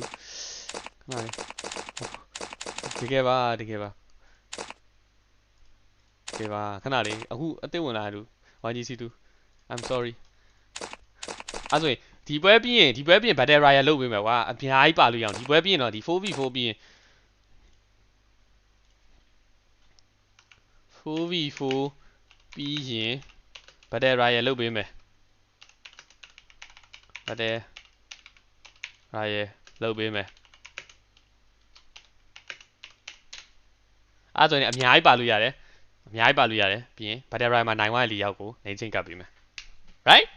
ခဏလေးတကယ်ပါခဏလေးအခုအသိဝင်လာလို့ YGC2 I'm sorry အဲ့ဆိုရင်ဒီပွဲပြီးရင် Battle Royale လုပ်ပေးမယ်ကွာအများကြီးပါလို့ရအောင်ဒီပွဲပြီးရင်တော့ဒီ 4v4 ပြီးရင် Battle Royale လုပ်ပေးမယ် Battle Royale လုပ်ပေးမယ်အဲ့ဆိုရင်အများကြီးပါလို့ရတယ်ပြီးရင် Battle Royale မှာနိုင်သွားတဲ့၄ယောက်ကိုနေချင်းကပ်ပေးမယ် right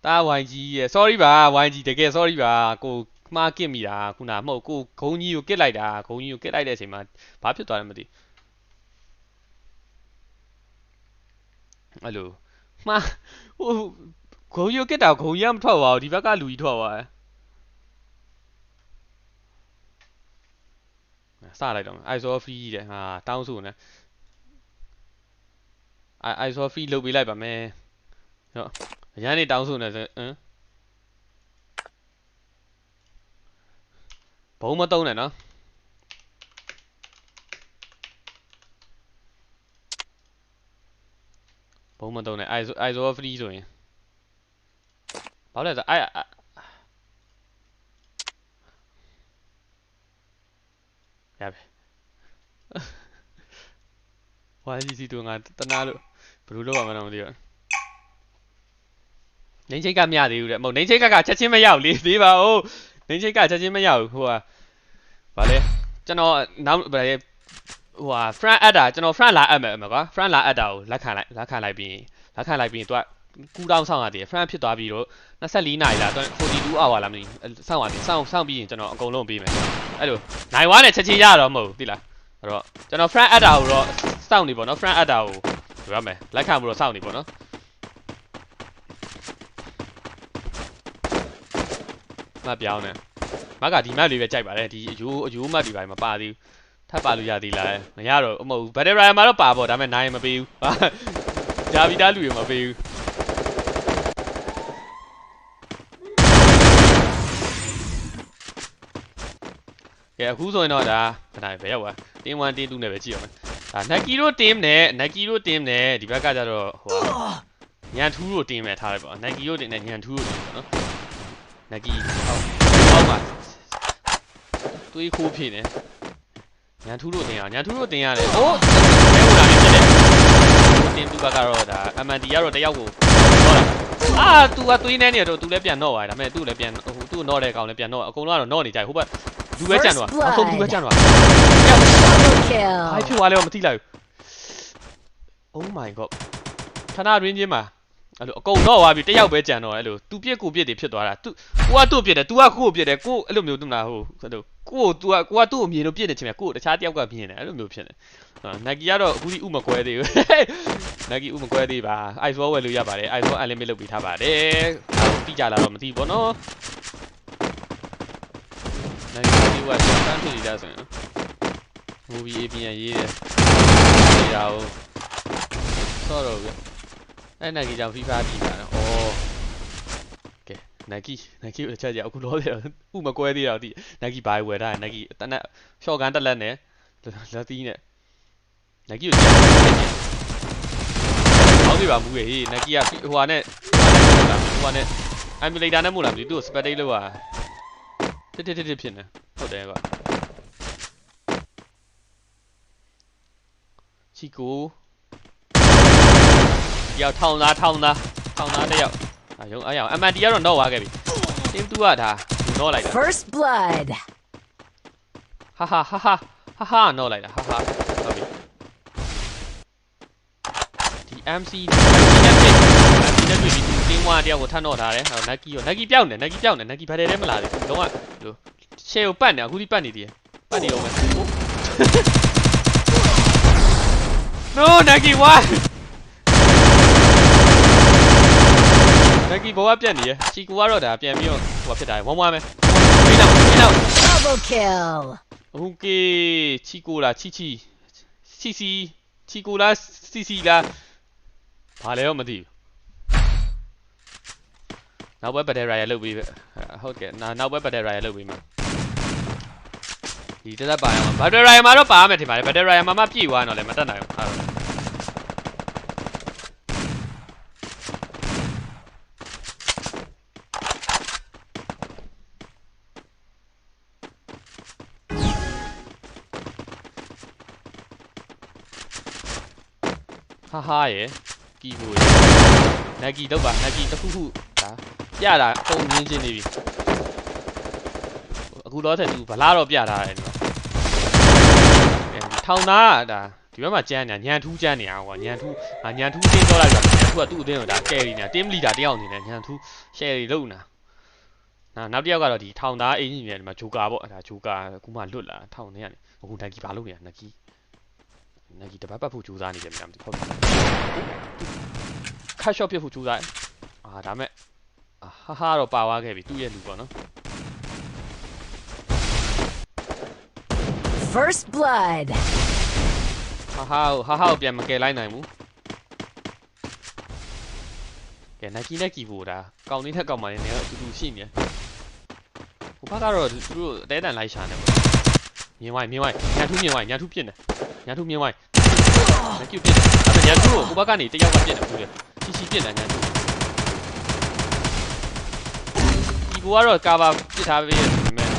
တာ YG ရဲ့ sorry ပါ YG တကယ် sorry ပါကိုမှားကစ်မိတာခုနမဟုတ်ကိုဂုံကြီးကိုကစ်လိုက်တာဂုံကြီးကိုကစ်လိုက်တဲ့အချိန်မှာဘာဖြစ်သွားလဲမသိအဲ့လိုမှားဟိုဂုံကြီးကိုကစ်တာဂုံကြီးကမထွက်သွားဘူးဒီဘက်ကလူကြီးထွက်သွားတယ်စလိုက်တော့ ISO free တဲ့ဟာတောင်းဆိုနေ ISO free လုပ်ပေးလိုက်ပါမယ်ဟောအရန်နေတောင်းဆိုနေဆိုဘုံမတုံးနဲ့နော်ဘုံမတုံးနဲ့ ISO free ဆိုရင် ဘာလဲဆိုအဲ့ရပြီဝိုင်းစီတူငါတနာလို့ဘယ်လိုလုပ်ရမှာတော့မသိတော့နေချိတ်ကမရသေးဘူးတဲ့မဟုတ်နေချိတ်ကချက်ချင်းမရောက်လေသေးပါဦးနေချိတ်ကချက်ချင်းမရောက်ဟိုဟာဘာလဲကျွန်တော်နောက်ဗါလဲဟိုဟာ front အပ်တာကျွန်တော် front လာအပ်မယ်ကွာ front လာအပ်တာကိုလက်ခံလိုက်ပြီးသူကကူတောင်းဆောင်ရတယ် front ဖြစ်သွားပြီးတော့24နာရီလား42 hour လားမသိဘူးစောင့်ရတယ်စောင့်ပြီးရင်ကျွန်တော်အကုန်လုံးပေးမယ်အဲ့လိုနိုင်ဝါနဲ့ချက်ချင်းရတော့မဟုတ်ဘူးသိလားအဲ့တော့ကျွန်တော် front အပ်တာကိုတော့စောင့်နေပေါ့နော် front အပ်တာကိုပြောရမယ်လက်ခံမှုတော့စောင့်နေပေါ့နော်မပြောင်းနဲ့မကဒီ map လေးပဲကြိုက်ပါတယ်ဒီအယိုး map တွေပါမပါသေးဘူးထပ်ပါလို့ရသေးလားမရတော့မဟုတ်ဘူး battle royale မှာတော့ပါပေါ့ဒါပေမဲ့နိုင်မပေးဘူးဂျာဗီတာလူတွေမပေးဘူးကဲအခုဆိုရင်တော့ဒါခဏပဲရောက်သွားတင်း1တင်း2နဲ့ပဲကြည့်အောင်ဒါနက်ကီတို့ team နဲ့ဒီဘက်ကကျတော့ဟိုညန်ထူးတို့ team ပဲထားလိုက်ပေါ့နက်ကီတို့ team နဲ့ညန်ထူးတို့ team ပေါ့နော်နက်ကီအောက်မှာတွေးခိုးဖြစ်နေညန်ထူးတို့ team ညန်ထူးတို့ team ရတယ်အိုးလဲဝင်လာပြီဖြစ်တယ်team 2ဘက်ကတော့ဒါ MND ကတော့တယောက်ကိုဟောတာသူကတွေးနေနေတော့သူလည်းပြန်တော့သွားတယ်ဒါပေမဲ့သူ့လည်းပြန်ဟိုသူ့တော့တဲ့ကောင်လည်းပြန်တော့အကုန်လုံးကတော့တော့နေကြဟိုဘက်လူပဲကြံတော့နောက်ဆုံးလူပဲကြံတော့ Double kill. ဘာဖြစ်သွားလဲမသိလိုက်ဘူး Oh my god ဌာနရင်းချင်းမှာအဲ့လိုအကုန်တော့သွားပြီတယောက်ပဲကြံတော့အဲ့လိုသူပြစ်ကိုပြစ်တွေဖြစ်သွားတာသူကိုကသူ့ပြစ်တယ် तू ကကို့ပြစ်တယ်ကိုအဲ့လိုမျိုးသူမလားဟိုအဲ့လိုကို့ तू ကကိုကသူ့အမြင်လို့ပြစ်နေချင်တယ်ကို့တခြားတယောက်ကပြင်းတယ်အဲ့လိုမျိုးဖြစ်နေနက်ကီကတော့အခုဒီဥမကွဲသေးဘူးနက်ကီဥမကွဲသေးပါ ice wall ဝယ်လို့ရပါတယ် ice wall unlimited လုပ်ပေးထားပါတယ်တိကျလာတော့မသိဘူးနော်နက်ကီကစမ်းဖြစ်နေတာဆိုရင် movie APN ရေးတယ်နေတာကိုဆော့တော့ဗျအဲ့နက်ကီကြောင့် FIFA ပြီးတာနော်ဩကဲနက်ကီကိုချက်ကြအခုလောတယ်ဥမကွဲသေးတော့ဒီနက်ကီဘာဝယ်ထားတယ်နက်ကီတနက် short gun တက်လက်နဲ့လက်သီးနဲ့နက်ကီကိုဟောက်ပြပါမူးရေနက်ကီကဟိုဟာနဲ့emulator နဲ့မို့လားမသိသူ့ကို spectate လုပ်ရတစ်ဖြစ်နေဟုတ်တယ်ကွာချီကိုရောက်ထောင်းသားတယောက်ရုံအားရအောင် MND ကတော့တော့သွားခဲ့ပြီ team 2ကဒါတော့လိုက်တာ First blood. ဟာတော့လိုက်တာဟာဟုတ်ပြီဒီ MC နဲ့တွေ့ပြီ team 1တယောက်ကိုထပ်တော့ထားတယ်ဟောနက်ကီပြောင်းတယ်နက်ကီဘာတယ်လဲမလာသေးဘူးလုံးဝရှယ်ကိုပတ်နေအခုဒီပတ်နေသေးတယ်ပတ်နေအောင်မယ် No နက်ကီဝါနက်ကီဘောကပြတ်နေရချီကူကတော့ဒါပြန်ပြီးတော့ဟိုဖြစ်တာဝမ်းမယ်ပြီးတော့ Double kill. Okay ချီကူလားချီချီကူလားစီလားဘာလဲတော့မသိဘူးနောက်ဘက် battle royale လုပ်ပြီးဟုတ်ကဲ့နောက်ဘက် battle royale လုပ်ပြီးမှာဒီတက်ပါရအောင် battle royale မှာတော့ပါမယ်ထင်ပါတယ် battle royale မှာမှပြည့်သွားတော့လည်းမတက်နိုင်ဘူးဟာရယ်ကီဘိုရယ်နက်ကီတော့ပါနက်ကီတစ်ခုဒါပြတာအကုန်ရင်းချင်းနေပြီအခုတော့တဲ့သူဗလားတော့ပြထားတယ်ဒီမှာထောင်သားဒါဒီဘက်မှာကျန်းနေညံထူးကျန်းနေအောင်ကွာညံထူးတင်းတော့လိုက်ပါညံထူးကသူ့အတင်းကိုဒါကယ်ရီနေ team leader တယောက်အနေနဲ့ညံထူး share တွေလုပ်နေတာနောက်တစ်ယောက်ကတော့ဒီထောင်သားအင်ဂျင်နီယာဒီမှာဂျိုကာပေါ့ဒါဂျိုကာအခုမှလွတ်လာထောင်နေရတယ်အခုနက်ကီဘာလုပ်နေတာနက်ကီတပတ်ပတ်ဖို့ကြိုးစားနေတယ်မသိဟုတ်ခတ်ရှော့ပြဖို့ကြိုးစားဒါမဲ့ဟာတော့ပါသွားခဲ့ပြီသူ့ရဲ့လူပေါ့နော် First blood. ဟာပြန်မကယ်လိုက်နိုင်ဘူးကဲနက်ကီနဲ့ကီဘိုဒါကောင်းနေတဲ့ကောင်းပါနေတယ်အတူတူရှိနေဟိုဘက်ကတော့သူတို့အတဲတန်လိုက်ရှာနေပေါ့မြင်ဝိုင်းညာထူးပြစ်နေညာထူးမြင်ဝိုင်းနက်ကီပြစ်တယ်ဒါပေမဲ့ညာထူးကိုဘက်ကနေတယောက်ကပြစ်တယ်ဘူးလေချီပြစ်တယ်ညာထူး ကိုကတော့ကာဗာပစ်ထားပေးရတယ်ဒါပေမဲ့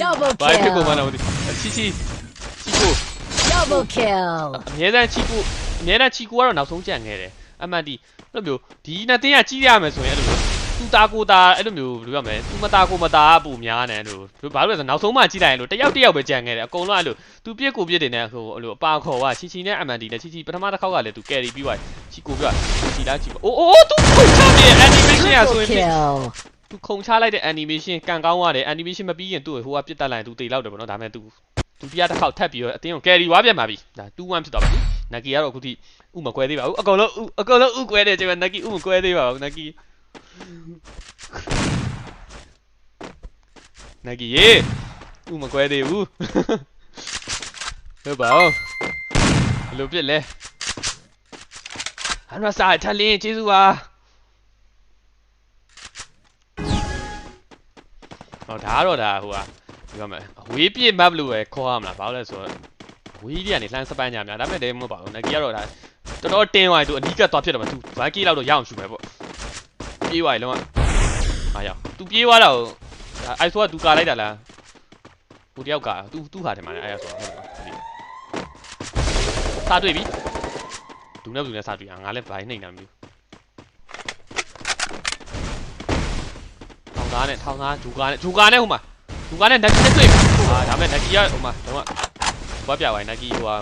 Double ဘာဖြစ်ကုန်မှန်း kill. တော့မသိချီကို Double kill. အမြဲတမ်းချီကိုကတော့နောက်ဆုံးကြံခဲ့တယ်အမှန်ဒီအဲ့လိုမျိုးဒီနှစ်တင်းကကြီးရမယ်ဆိုရင်အဲ့လိုမျိုးသူတာကိုတာအဲ့လိုမျိုးဘယ်လိုပြောမလဲသူမတာကိုမတာပူများနေအဲ့လိုဘာလို့လဲဆိုနောက်ဆုံးမှကြီးလိုက်ရင်လို့တယောက်ပဲကြံခဲ့တယ်အကုန်လုံးအဲ့လိုသူပြစ်ကိုပြစ်တင်နေဟိုအဲ့လိုအပါခေါ်ကချီနဲ့အမှန်ဒီနဲ့ချီပထမတစ်ခေါက်ကလည်းသူကယ်ရီပြီးသွားချီကိုပြချီလားချီအိုးသူခုန်ချတဲ့ animation ရဆိုရင် kill. သူခုန်ချလိုက်တဲ့ animation ကန်ကောင်းရတယ် animation မပြီးရင်သူ့ဟိုကပြစ်တက်လိုက်သူတေလောက်တယ်ပေါ့နော်ဒါပေမဲ့သူတရားတစ်ခေါက်ထပ်ပြီးတော့အတင်းကို carry ဝါပြန်ပါပြီဒါ2-1ဖြစ်သွားပါပြီ Nagi ကတော့အခုထိဥမကွဲသေးပါဘူးအကုန်လုံးဥကွဲတယ်ကျွန်တော် Nagi ဥမကွဲသေးပါဘူး Nagi ရေဥမကွဲသေးဘူးဟုတ်ပါဦးဘယ်လိုပြစ်လဲအနစာထလင်းကျေးဇူးပါဟောဒါကတော့ဒါဟိုဟာဒီကမယ်အဝေးပြစ် map လို့ပဲခေါ်ရမလားဘာလို့လဲဆိုတော့ဝေးကြီးကနေလှမ်းစပန်းကြများဒါပေမဲ့တည်းမဟုတ်ပါဘူး Nagi ကတော့ဒါတော်တော်တင်းသွားပြီသူအနီးကသွားဖြစ်တော့မှသူဘာကီလောက်တော့ရအောင်ရှူမယ်ပေါ့ပြေးသွားပြီလုံးဝအားရသူပြေးသွားတော့အိုက်ဆိုကသူကာလိုက်တာလားဟိုတယောက်ကသူ့ဟာတယ်မှာအဲ့ရဆိုဟုတ်ပါစားတွေ့ပြီသူနဲ့စားတွေ့ငါလည်းဘာနှိမ့်တာမျိုးထောင်သားဂျူကာနဲ့ဟိုမှာဂျူကာနဲ့ Nagi နဲ့တွေ့ပြီဒါပေမဲ့ Nagi ကဟိုမှာတော့ဘာပြသွား Nagi ဟိုဟာ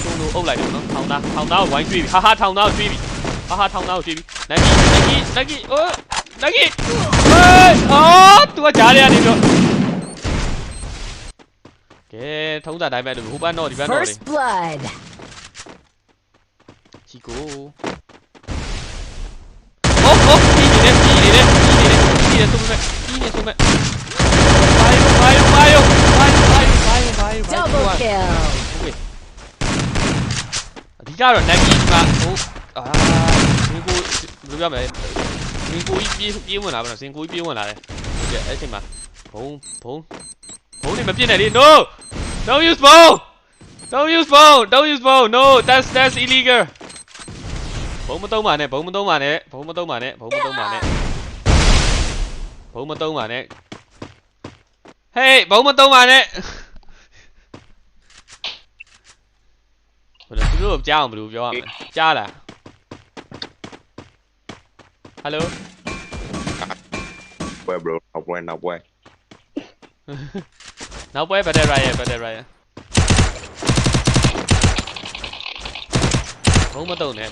သူ့လိုအုပ်လိုက်တယ်နော်ထောင်သားကိုဝိုင်းတွေ့ပြီဟာထောင်သားကိုတွေ့ပြီ Nagi အိုး Nagi ဟေးအော်သူကကြားရနေတော့ကဲထုံးတာတိုင်းပဲလို့ဟိုဘက်တော့ဒီဘက်တော့လေ First blood. ချီကိုပြီးနေဆိုမဲ့ဘာယော Double kill. အဓိကတော့ Nagi မှာဟိုစင်ကိုဘယ်လိုပြောမလဲစင်ကိုကြီးပြေးဝင်လာပါတော့စင်ကိုကြီးပြေးဝင်လာတယ်ဟုတ်ကဲ့အဲ့ချိန်မှာဘုံနေမပြစ်နဲ့လေ no don't use phone no that's illegal ဘုံမသုံးပါနဲ့ hey ဘုံမသုံးပါနဲ့ဘယ်လိုသူတို့ကြားအောင်ဘယ်လိုပြောရမလဲကြားလား hello Where bro? Now where? နောက်ပွဲbetter right ဘုံမသုံးနဲ့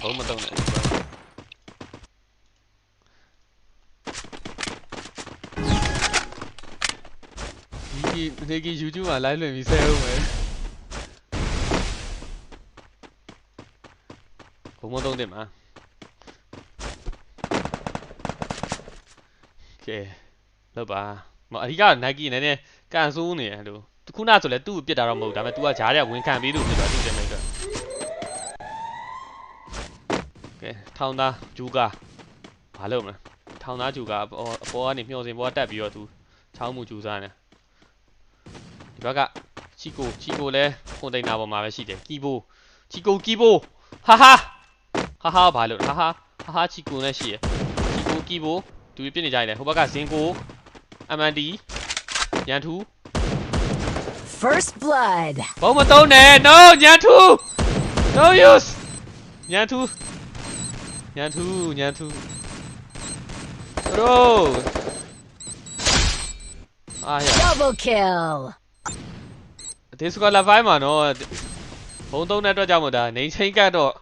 ဒီ YouTube မှာ live လွှင့်ပြီးဆဲဦးမယ်ဘုံမသုံးတယ်မှာကဲလောက်ပါအဓိက Nagi နည်းနည်းကန်ဆိုးနေတယ်လို့ခုနဆိုလဲသူ့ကိုပြစ်တာတော့မဟုတ်ဒါပေမဲ့ तू ကဂျားတဲ့ဝင်ခံပြီးလို့ပြစ်တာသူ့တင်လိုက်တော့ကဲထောင်သားဂျူကာဘာလုပ်မလဲထောင်သားဂျူကာအပေါ်ကနေမျောစင်ပေါ်တက်ပြီးတော့ तू ချောင်းမှုဂျူစားနေဒီဘက်ကချီကိုလဲကွန်တိန်နာပေါ်မှာပဲရှိတယ်ကီဘိုဟာဘာလို့ဟာချီကိုနဲ့ရှိရကီဘိုသူပြစ်နေကြတယ်ဟိုဘက်ကဇင်ကိုအမန်ဒီရန်ထူ First blood. ဘုံမသုံးနဲ့ no ညံထူ no use ညံထူ bro အားရ Double kill. ဒီစကောလာ5မှာနော်ဘုံသုံးတဲ့အတွက်ကြောင့်မို့ဒါနေချင်းကတ်တော့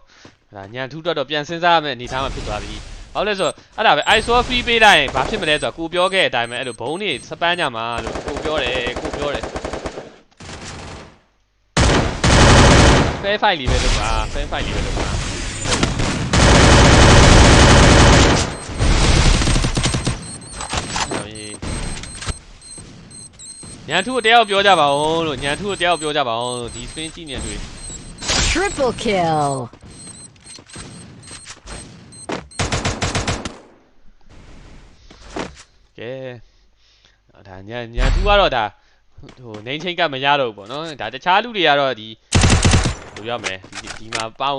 ဒါညံထူတော့ပြန်စဉ်းစားရမယ့်အနေထားမှာဖြစ်သွားပြီဘာလို့လဲဆိုတော့အဲ့ဒါပဲ ISO free ပေးလိုက်ရင်ဘာဖြစ်မလဲဆိုတော့ကိုပြောခဲ့တဲ့အတိုင်းပဲအဲ့လိုဘုံနေစပန်းကြမှာလို့ကိုပြောတယ်fair fight လေးပဲလုပ်ပါညံထူကိုတရားပြောကြပါဦးလို့ဒီ screen ကြည့်နေတွေ့ Triple kill. ကဲဒါညံထူကတော့ဒါဟိုနေချင်းကမရတော့ဘူးပေါ့နော်ဒါတခြားလူတွေကတော့ဒီ လိုရမယ်ဒီမှာအကော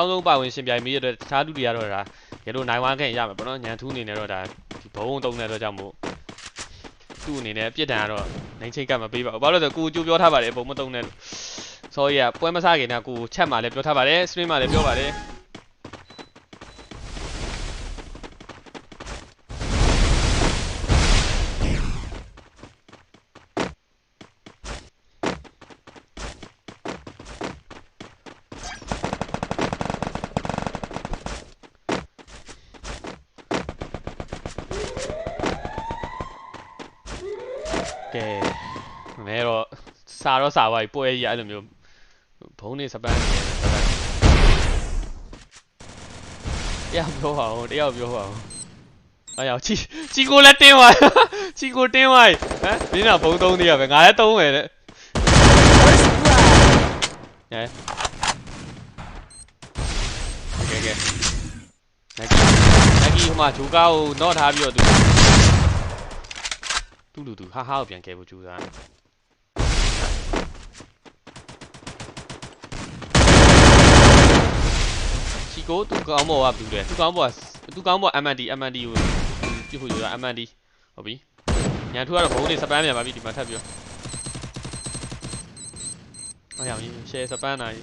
င်းဆုံးပါဝင်ရှင်ပြိုင်မိရတဲ့တခြားလူတွေကတော့ဒါကဲလို့နိုင်ဝမ်းခဲ့ရမယ်ပေါ့နော်ညံထူးအနေနဲ့တော့ဒါဒီဘုံသုံးတဲ့တော့ကြောင့်မို့သူ့အနေနဲ့ပြစ်ဒဏ်ကတော့နိုင်ချိတ်ကမပေးပါဘူးဘာလို့လဲဆိုကိုကြိုပြောထားပါတယ်ဘုံမသုံးနဲ့ဆိုရပွဲမစားခင်ကကိုချက်မှလည်းပြောထားပါတယ်စထရီမလည်းပြောပါတယ်ကဲမဲတော့စာတော့စာပါပြီပွဲကြီးအဲ့လိုမျိုးဘုံနေစပန်းနေတယောက်ပြောပါဦးတယောက်ပြောပါဦးအဲ့ရောက်ချီကိုလည်းတင်းသွားချီကိုတင်းသွားဟမ်မင်းကဘုံသုံးသေးရပဲငါလည်းသုံးမယ်တဲ့ First blood. ကဲနဂီဟိုမှာဂျိုကာကိုနော့ထားပြီးတော့သူလူသူဟာကိုပြန်ကဲဖို့ကြိုးစားချီကိုသူကောင်းဘောကဘူးတယ်သူကောင်းဘော MND ကိုပြဖို့ကြိုးစား MND ဟုတ်ပြီညာထူကတော့ဘုံနေစပန်းပြန်ပါပြီဒီမှာထပ်ပြီးတော့အောင်ကြီးရှယ်စပန်းနိုင်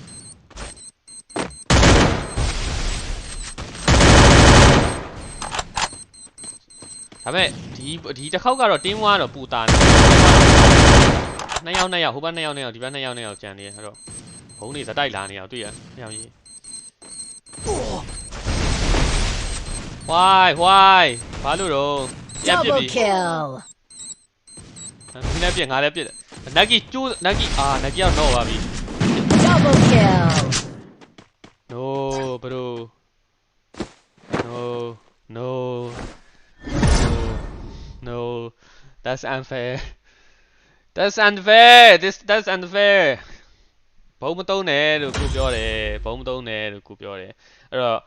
ဒါပေမဲ့ဒီတစ်ခေါက်ကတော့တင်းဝါတော့ပူတာနေနှစ်ယောက်ဟိုဘက်နှစ်ယောက်ဒီဘက်နှစ်ယောက်ကြံနေအဲ့တော့ဘုံနေစတိုက်လာနေအောင်တွေ့ရနှစ်ယောက်ကြီးဝိုင်းဘာလို့တော့ပြက်ပြစ် Double ပြီ kill. ဒီနဲ့ပြက်ငါလည်းပြက်နဂီကတော့ပါပြီ Double kill. No bro no that's unfair that's unfair ဘုံမတုံးနဲ့လို့ကိုပြောတယ်အဲ့တော့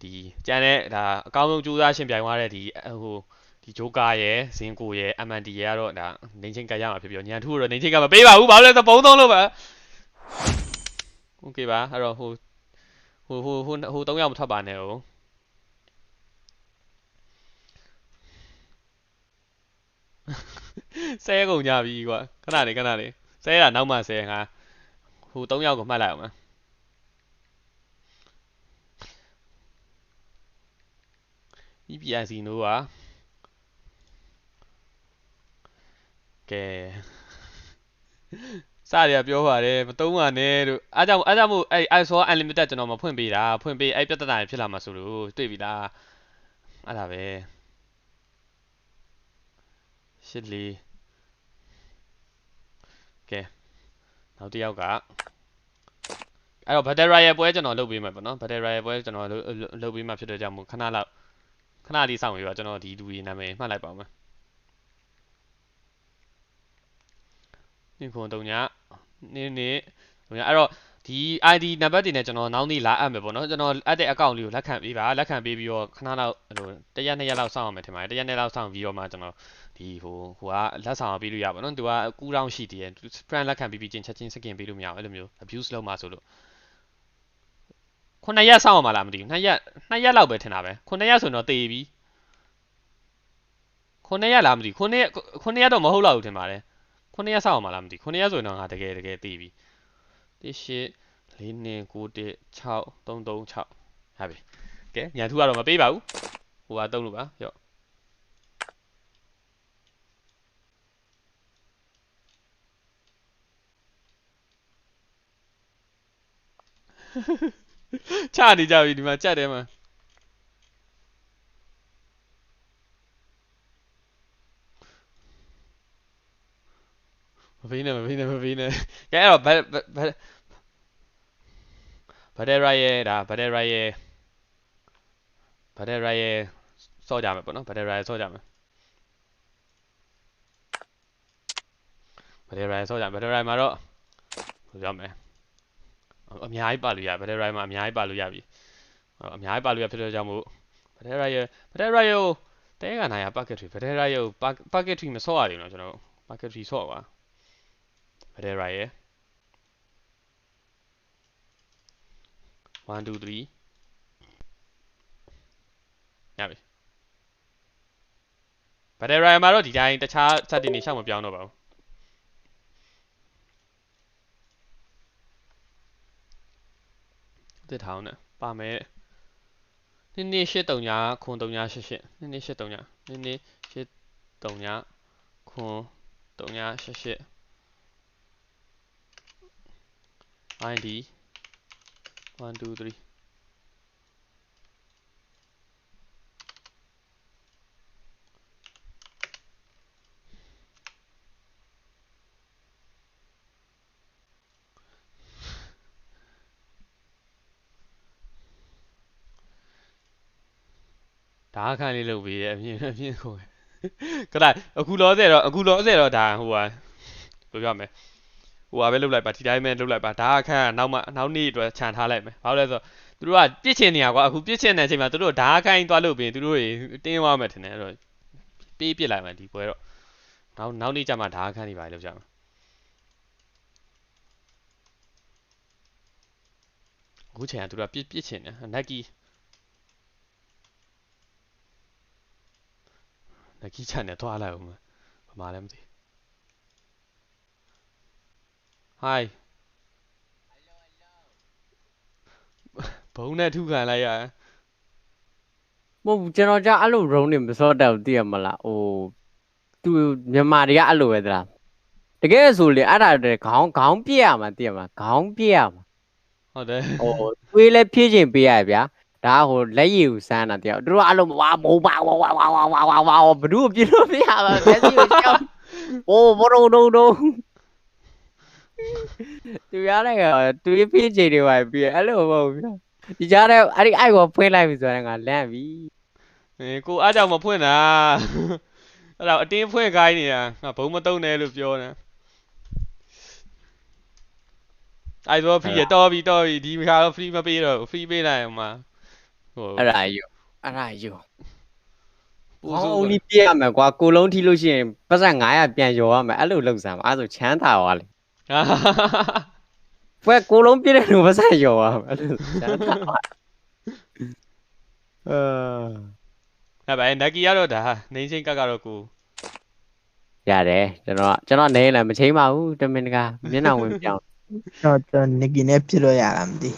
ဒီကျန်တဲ့ဒါအကောင်းဆုံးကြိုးစားရှင်ပြိုင်သွားတဲ့ဒီဂျိုကာရယ်ဇင်ကိုရယ် MND ရယ်ကတော့ဒါနေချင်းကရမှာဖြစ်ပြီးညံထူးတော့နေချင်းကမပေးပါဘူးဘာလို့လဲဆိုဘုံသုံးလို့ပါโอเคပါအဲ့တော့ဟို3ယောက်မထွက်ပါနဲ့ဟုတ်ဆဲကုန်ကြပြီကွာခဏလေးဆဲတာနောက်မှဆဲငါဟို3ယောက်ကိုမှတ်လိုက်အောင်မ EPIC နိုးပါကဲစရပြောပါတယ်မတုံးပါနဲ့တို့အားကြောင့်မို့အဲ့ဆို unlimited ကျွန်တော်မဖွင့်ပေးတာဖွင့်ပေးအဲ့ပြဿနာဖြစ်လာမှာဆိုလို့တွေ့ပြီလားအဲ့ဒါပဲရှစ်လေးကဲနောက်တစ်ယောက်ကအဲ့တော့ Battle Royale ပွဲကျွန်တော်လုပ်ပေးမှာပေါ့နော် Battle Royale ပွဲကျွန်တော်လုပ်ပေးမှာဖြစ်တဲ့ကြောင့်မို့ခဏလေးစောင့်ပြီးတော့ကျွန်တော်ဒီလူကြီးနာမည်မှတ်လိုက်ပါဦးမယ်ဒီခုံတုံညာနေအဲ့တော့ဒီ ID နံပါတ်တွေနဲ့ကျွန်တော်နောက်နေ့လာအပ်မယ်ပေါ့နော်ကျွန်တော်အပ်တဲ့အကောင့်လေးကိုလက်ခံပေးပါလက်ခံပေးပြီးတော့ခဏလောက်တရက်နှစ်ရက်လောက်စောင့်အောင်မယ်ထင်ပါတယ်တရက်နှစ်လောက်စောင့်ပြီးတော့မှကျွန်တော်ဒီဟိုကလက်ဆောင်ပေးလို့ရပါတော့သူကကူးတောင်းရှိတည်ရ friend လက်ခံပြီးချင်းချက်ချင်းစကင်ပေးလို့မရအောင်အဲ့လိုမျိုး abuse လုပ်မှာဆိုလို့9ရက်စောင့်အောင်မလားမသိဘူး2ရက်လောက်ပဲထင်တာပဲ9ရက်ဆိုတော့တေးပြီ9ရက်လားမသိဘူး9ရက်တော့မဟုတ်တော့ဘူးထင်ပါတယ်9ရက်စောင့်အောင်မလားမသိဘူး9ရက်ဆိုတော့ငါတကယ်တေးပြီ18 4 2 9 6 336ဟာပြီကဲညံထူကတော့မပေးပါဘူးဟိုကတုံးလို့ပါရော့ချနေကြပြီဒီမှာကြက်တယ်မှာမပေးနဲ့ကဲအဲ့တော့Battle Royale ဒါBattle Royale စော့ကြမယ်ပေါ့နော် Battle Royale စော့ကြမယ် Battle Royale မှာတော့ဘယ်လိုပြောမလဲအများကြီးပါလို့ရ Battle Royale မှာအများကြီးပါလို့ရပြီအများကြီးပါလို့ရဖြစ်တဲ့ကြောင့်မို့ Battle Royale တဲကနိုင်ရ packetry Battle Royale packetry မစော့ရဘူးနော်ကျွန်တော် packetry စော့ပါBattle Royale 1 2 3ရပြီဗတ်တယ်ရိုင်မှာတော့ဒီတိုင်းတခြားစတင်နေရှောက်မပြောင်းတော့ပါဘူးတစ်ထောင်နဲ့ပါမယ်နင်းနေ8 3 ခွန်3 8 8နင်းနေ8 3 နင်းနေ8 3 ခွန်3 8 8 ID 1 2 3ဒါအခန်းလေးလုပ်ပြီးတယ်အမြင်ကိုကဒါအခုလောဆယ်တော့ဒါဟိုဟာဘယ်ပြောမလဲဟိုဟာပဲလုပ်လိုက်ပါဒီတိုင်းပဲလုပ်လိုက်ပါဒါအခန်းကနောက်နေ့အတွက်ခြံထားလိုက်မယ်ဘာလို့လဲဆိုတော့သူတို့ကပြစ်ချင်နေရကွာအခုပြစ်ချင်တဲ့အချိန်မှာသူတို့ဒါအခန်းသွားလုပ်ပြီးသူတို့တွေတင်းသွားမယ်ထင်တယ်အဲ့တော့ပေးပစ်လိုက်မယ်ဒီပွဲတော့နောက်နေ့ကျမှဒါအခန်းတွေပါလောက်ကြမှာအခုချိန်ကသူတို့ကပြစ်ချင်တယ်နက်ကီချန်နဲ့သွားလိုက်အောင်ဘာမှလည်းမသိ Hi ဘုံနဲ့ထုခံလိုက်ရ မဟုတ်ဘူးကျွန်တော်ကြာအဲ့လို round နေမစောတတ်ဘူးသိရမလားဟိုသူမြန်မာတွေကအဲ့လိုပဲသလားတကယ်ဆိုလေအဲ့ဒါတည်းခေါင်းပြည့်ရမှာသိရမလားခေါင်းပြည့်ရမှာ ဟုတ်တယ် ဟိုသွေးလည်းဖြည့်ချင်ပေးရဗျာဒါဟိုလက်ရည်ကိုစမ်းတာတည်းသူတို့အဲ့လိုဝါဘုံပါဝါဘဒူပြည့်လို့ပြရမှာမျက်စိကိုရှောက်โอ้ဘရုံတုံသူရလိုက်သူဖြည့်ချင်တွေပါပြည့်အဲ့လိုမဟုတ်ဗျာဒီကြားထဲအဲ့ဒီအိုက်ကိုဖွင့်လိုက်ပြီဆိုရင်ငါလန့်ပြီကိုအားကြောင့်မဖွင့်တာအဲ့ဒါအတင်းဖွင့်ခိုင်းနေတာငါဘုံမတုံနဲ့လို့ပြောနေအဲ့တော့ free တော်ပြီဒီခါတော့ free မပေးတော့ free ပေးလိုက်အောင်မှာဟိုအဲ့ဒါယူအော်လီပြရမယ်ကွာကိုလုံးထိလို့ရှိရင်ပတ်စံ900ပြန်ရောရမယ်အဲ့လိုလုပ်စမ်းပါအဲ့ဆိုချမ်းသာသွားလေဘယ်ကိုလုံးပြတဲ့လူပတ်စံရောရမယ်အဲ့လိုချမ်းသာသွားအဲ့နက်ကီကတော့ဒါနေချင်းကကတော့ကိုရတယ်ကျွန်တော်နေလည်းမချိန်ပါဘူးတမင်တကာမျက်နှာဝင်ပြောင်းကျွန်နက်ကီနဲ့ပြစ်လို့ရတာမသိ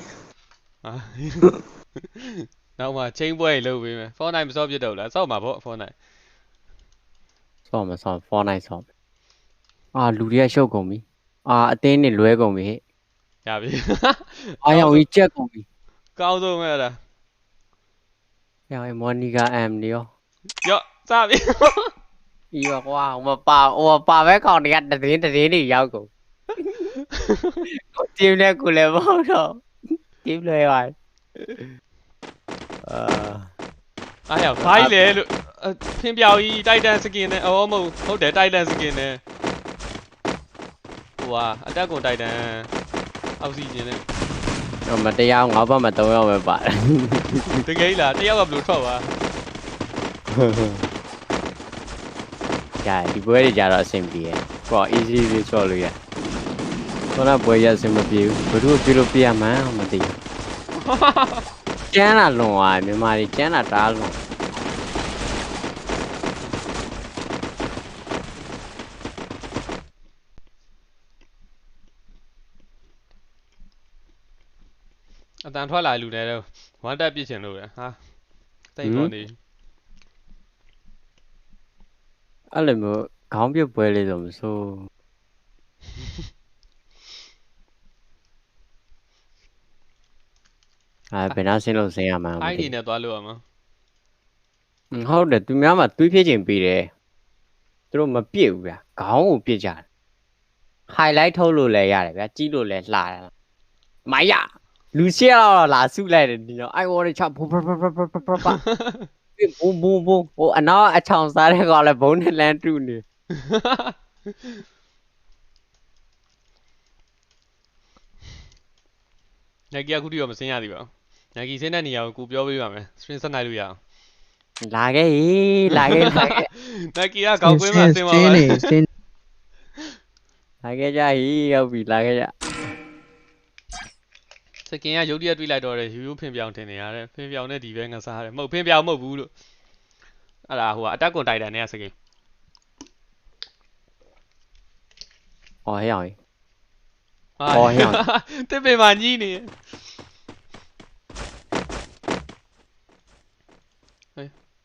နောက်မှချင်းပွဲလုပ်ပေးမယ်ဖုန်းနိုင်မစောပြတော့လားစောက်မှာပေါ့ဖုန်းနိုင်စောက်မစောက်ဖုန်းနိုင်စောက်လူတွေကရှုပ်ကုန်ပြီအသင်းနဲ့လွဲကုန်ပြီရပြီအားရောင်ကြီးကြက်ကုန်ပြီကောင်းဆုံးပဲအဲ့ဒါရောင်မော်နီကာအမ်နေရောစပြီဒီကွာဟိုပါပဲကောင်းတကသတင်းတွေရောက်ကုန်တင်းနဲ့ကိုလည်းမဟုတ်တော့တင်းလွဲပါအားရောက်ခိုင်းလေလို့ဖင်းပြောင်ကြီးတိုက်တန်စကင်နဲ့အော်မဟုတ်တယ်တိုက်တန်စကင်နဲ့ဟိုဟာအတက်ကုန်တိုက်တန်အောက်ဆီဂျင်နဲ့မတရားငါဘက်မှာ3ယောက်ပဲပါတယ်တကယ်လားတယောက်ကဘယ်လိုထွက်သွားကြာဒီပွဲတွေကြတော့အဆင်ပြေရဟော easy လေးချော်လို့ရခေါင်းပွဲရအဆင်မပြေဘူးဘယ်သူပြုလို့ပြရမှန်းမသိဘူးကျန်းလာလွန်သွားမြန်မာတွေကျန်းလာတားလွန်အတန်ထွက်လာလူတွေတော့ဝမ်းတက်ပြစ်ချင်လို့ရဟာတိတ်ပေါ်နေအဲ့လိုမျိုးခေါင်းပြုတ်ပွဲလေးဆိုမဆိုးဘယ်နှဆင်းလို့ဆင်းရမှာအိုင်ဒီနဲ့သွားလို့ရမှာဟုတ်တယ်သူများမှာတွေးဖြည့်ခြင်းပေးတယ်သူတို့မပြည့်ဘူးဗျာခေါင်းကိုပြည့်ကြတယ် highlight ထုတ်လို့လည်းရတယ်ဗျာကြီးလို့လည်းလှတယ်မရလူရှက်တော့လာစုလိုက်တယ်ဒီတော့အိုင်ဝေါ်တွေချဘုဘဘဘဘဘဘဘဟိုအနောက်အချောင်စားတဲ့ကောင်လည်းဘုံနဲ့လမ်းတူနေနက်ကီအခုတိတော့မစင်းရသေးပါဘူးနက်ကီစင်းတဲ့နေရာကိုပြောပေးပါမယ် stream ဆက်နိုင်လို့ရအောင်လာခဲ့နက်ကီကကောက်ကွင်းမှာစင်းပါပါလာခဲ့ကြဟေးရောက်ပြီလာခဲ့ကြ စကင်ကရုပ်တရက်တွေးလိုက်တော့တယ်ရိုးရိုးဖင်ပြောင်ထင်နေရတယ်ဖင်ပြောင်နဲ့ဒီပဲငစားတယ်မဟုတ်ဖင်ပြောင်မဟုတ်ဘူးလို့အဲ့ဒါဟိုကအတက်ကွန်တိုက်တန်နဲ့စကင် ဟောဟဲ့အောင် ဟာ ဟောဟဲ့အောင် တစ်ပင်မှာညီးနေ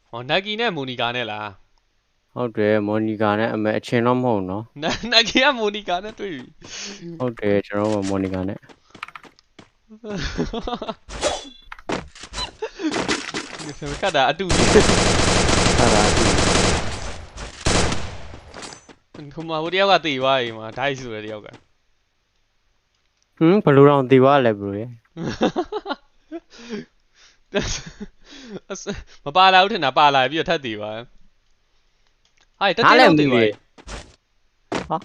ဟောနဂီနဲ့မိုနီကာနဲ့လား ဟုတ်တယ်မော်နီကာနဲ့အချင်းတော့မဟုတ်နော် နဂီကမိုနီကာနဲ့တွေ့ပြီ ဟုတ်တယ်ကျွန်တော်ကမော်နီကာနဲ့ ဒီစကတာအတူကြီး အဲ့ဒါသူ ဟိုမှာဟိုတယောက်ကတေသွားပြီမှာဒိုက်ဆိုတဲ့တယောက်က ဟမ်ဘယ်လိုတော့တည်သွားလဲဘရိုရဲ့ မပါလာဘူးထင်တာပါလာပြီးတော့ထပ်တေသွားဟာတတင်းလုံးတေသွား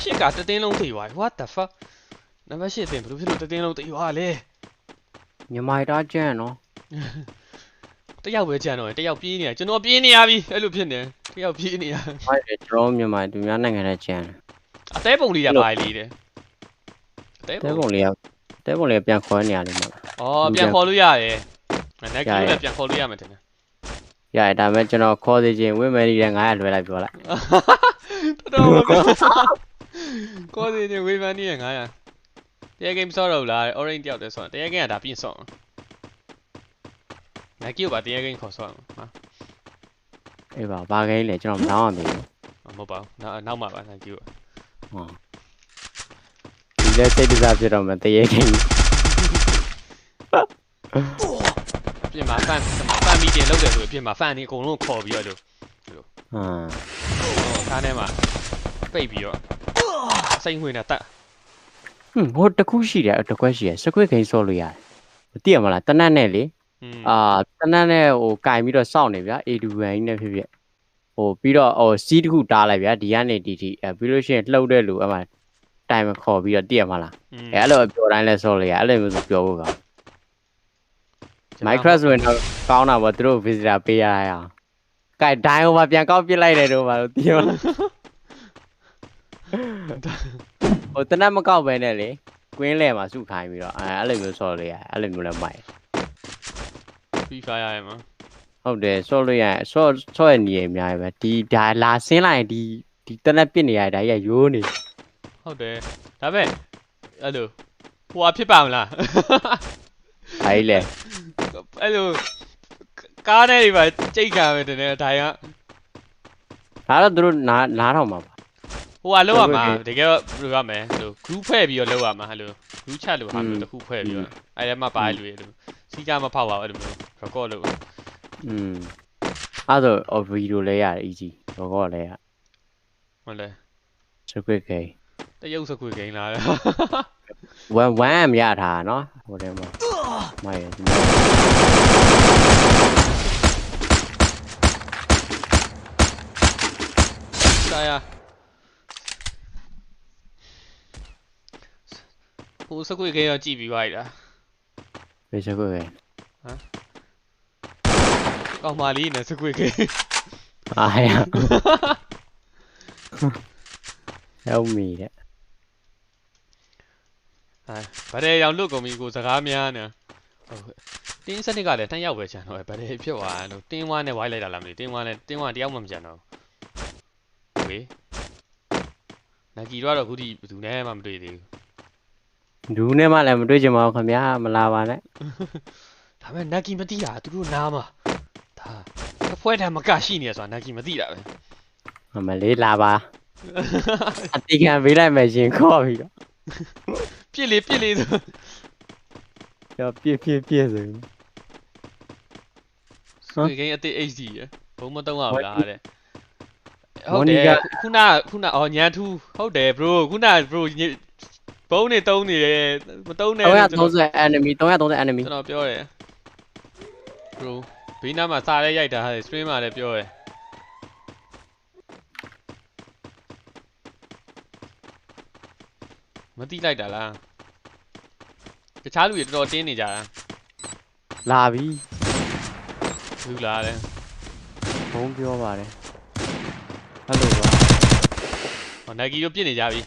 ရှစ်ကတတင်းလုံးတေသွား what the fuck နံပါတ်8တင်ဘယ်လိုဖြစ်လို့တတင်းလုံးတေသွားလဲ မြန်မာတားကျန်နော် တယောက်ပဲကြံတော့တယောက်ပြေးနေရကျွန်တော်ပြေးနေရပြီအဲ့လိုဖြစ်နေတယောက်ပြေးနေရ ဟုတ်တယ်ကျွန်တော်မြန်မာသူများနိုင်ငံနဲ့ကျန် အသေးပုံလေးရပါလေတယ်အသေး တဲ ပုံ ပုံလေးကတဲပုံလေးပြန်ခေါ်နေရလိမ့်မယ် အော်ပြန်ခေါ်လို့ရတယ်နက်ကီလည်းပြန်ခေါ်လို့ရမှာတင်တယ် ရတယ်ဒါပေမဲ့ကျွန်တော်ခေါ်သေးခြင်းဝင်းမယ်ကြီးတဲ့900လွှဲလိုက်ပြောလိုက် တော်တော်ကိုယ်စီနေဝေးမန်းနေရ900တရား game ဆော့တော့လား orange တယောက်တည်းဆော့တရား game ကဒါပြင်ဆော့နက်ကီကိုပါတရား game ခေါ်ဆော့မှာ အေးပါဘာကိန်းလဲကျွန်တော်မနာအောင်သေးဘူး မဟုတ်ပါဘူးနောက်မှပါနက်ကီကို ဟောဒီလက်စိတ်တစားဖြစ်တော့မတရေကိန်း ပြင်မှာဖန်မီတင်လုပ်တယ်ဆိုပြင်မှာဖန်နေအကုန်လုံးခေါ်ပြီးတော့လို့ ဟမ် ခါထဲမှာပိတ်ပြီးတော့စိတ်ဝင်တာတက် ဟိုတခုရှိတယ်တကွက်ရှိတယ်စကွက်ကိန်းဆော့လို့ရတယ်မသိရမလားတနတ်နဲ့လေတနတ်နဲ့ဟိုကင်ပြီးတော့စောင့်နေဗျာ A2 နဲ့ဖြစ်ဖြစ်ဟိုပြီးတော့ဟိုစီးတစ်ခုတားလိုက်ဗျာဒီကနေဒီထိပြီးလို့ရှိရင်လှုပ်တဲ့လူအမှတိုင်မခေါ်ပြီးတော့သိရမလားအဲ့လိုပြောတိုင်းလဲဆော့လို့ရအဲ့လိုမျိုးဆိုပြောဖို့ကော Minecraft ဆိုရင်တော့ကောင်းတာပေါ့သူတို့ visitor ပေးရအောင်ကဲဒိုင်းဟိုမှာပြန်ကောက်ပစ်လိုက်တယ်တို့ပါလို့သိရမလားဟိုတနတ်မကောက်ပဲနဲ့လေကွင်းလဲမှာစုခိုင်းပြီးတော့အဲ့လိုမျိုးဆော့လို့ရအဲ့လိုမျိုးလည်းမိုက် Free Fire ရမှာ ဟုတ်တယ်ဆော့လို့ရဆော့ရနေရအများကြီးပဲဒီဒါလာဆင်းလိုက်ဒီတနတ်ပစ်နေရဒါကြီးရိုးနေ ဟုတ်တယ်ဒါပေမဲ့အဲ့လိုဟိုဖြစ်ပါမလား အဲ့လေ အဲ့လိုကားနဲ့တွေပါကြိတ်ခံမယ်တင်တယ်ဒါက ဒါတော့သူတို့နားထောင်မှာပါ ဟိုကလောက်ရမှာတကယ်ဘယ်လိုရမလဲဟို group ဖွဲ့ပြီးတော့လောက်ရမှာဟဲ့လို့ group chat လို့ဟာမျိုးတစ်ခုဖွဲ့ပြီးတော့အဲ့ထဲမှာပါလူတွေလို့စီကမဖောက်ပါဘူးအဲ့လိုမျိုး record လို့ အဲ့ဆိုဗီဒီယိုလဲရတယ် easy ဘောလဲရ ဟုတ်လဲ script game တရုပ်စကွေဂိမ်းလာတယ် 1 ရထားเนาะဟိုထဲမှာမိုက်ရ ဒါရဟိုစကွေဂိမ်းရောကြည့်ပြီးပါလား ဘယ် script game ကောင်းပါလိမ့်နဲ့စကွေဂိမ်း အားရ help me တဲ့ ဗတဲ့ရောင်လွတ်ကုန်ပြီကိုစကားများနေဟုတ်တင်းစနစ်ကလည်း2ယောက်ပဲချန်တော့ဗတဲ့ဖြစ်သွားတယ်လို့တင်းဝါနဲ့ဝိုင်းလိုက်တာလားမသိတင်းဝါနဲ့တင်းဝါတယောက်မှမချန်တော့ဝေးနဂီတော့ခုထိဘယ်သူနဲ့မှမတွေ့သေးဘူး ဒူးနဲ့မှလည်းမတွေ့ချင်ပါဘူးခင်ဗျာမလာပါနဲ့ ဒါပေမဲ့နဂီမသိတာသူတို့နားမှာဒါတစ်ဖွဲတမ်းမကရှိနေရဆိုတာနဂီမသိတာပဲ မလေးလာပါအတိခံပေးလိုက်မယ်ရှင်ခေါ်ပြီးတော့ ပြစ်လေဆို ပြည့်ဆို စကွေဂိမ်းအသစ် HD ရဘုံမတုံးအောင်လားတဲ့ဟုတ်တယ်ခုနအော်ညံထူးဟုတ်တယ် bro ခုန bro ဘုံနေတုံးနေတယ်မတုံးနဲ့ 330 enemy 330 enemy ကျွန်တော်ပြောတယ် bro ဘေးနားမှာစားလဲရိုက်တာဟာ stream မှာလည်းပြောတယ်မတိလိုက်တာလားတခြားလူတွေတော်တော်တင်းနေကြတာ လာပြီ လူလားတဲ့ ဘုံပြောပါတယ်ဟယ်လိုပါ ဟော Nike တို့ပြစ်နေကြပြီ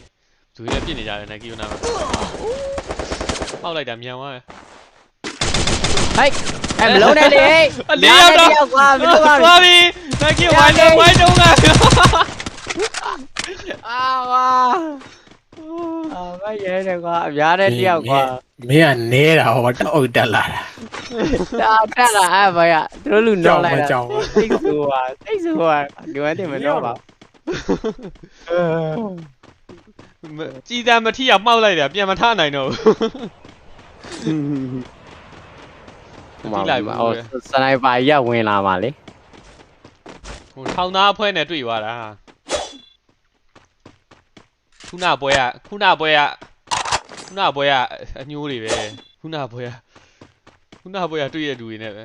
သူလည်းပြစ်နေကြတယ် Nike တို့နားမှာ ပေါက်လိုက်တာမြန်သွားတယ် ဟိုက်အဲ့မလုံးနဲ့လေ လေးရောက်တော့ ကွာမလုံးပါ သွားပြီနက်ကီဝိုင်းတော့က အာကွာအာမရဲတယ်ကွာအများတဲ့တယောက်ကွာ မင်းကနေတာဟောတောက်တက်လာတာ တက်လာအဲ့ဘာရတို့လူနော်လိုက်တာ ကြောင် စိတ်ဆိုးပါစိတ်ဆိုးပါဒီဝဲတင်မတော့ပါ ကြည်တံမထီအောင်မှောက်လိုက်တာပြန်မထနိုင်တော့ ဟိုမှာအော်စနိုက်ပါရဝင်လာပါလေ ဟိုထောင်သားအဖွဲ့နဲ့တွေ့သွားတာခုနပွဲကအညိုးတွေပဲခုနပွဲကတွေ့ရတူတွေနဲ့ပဲ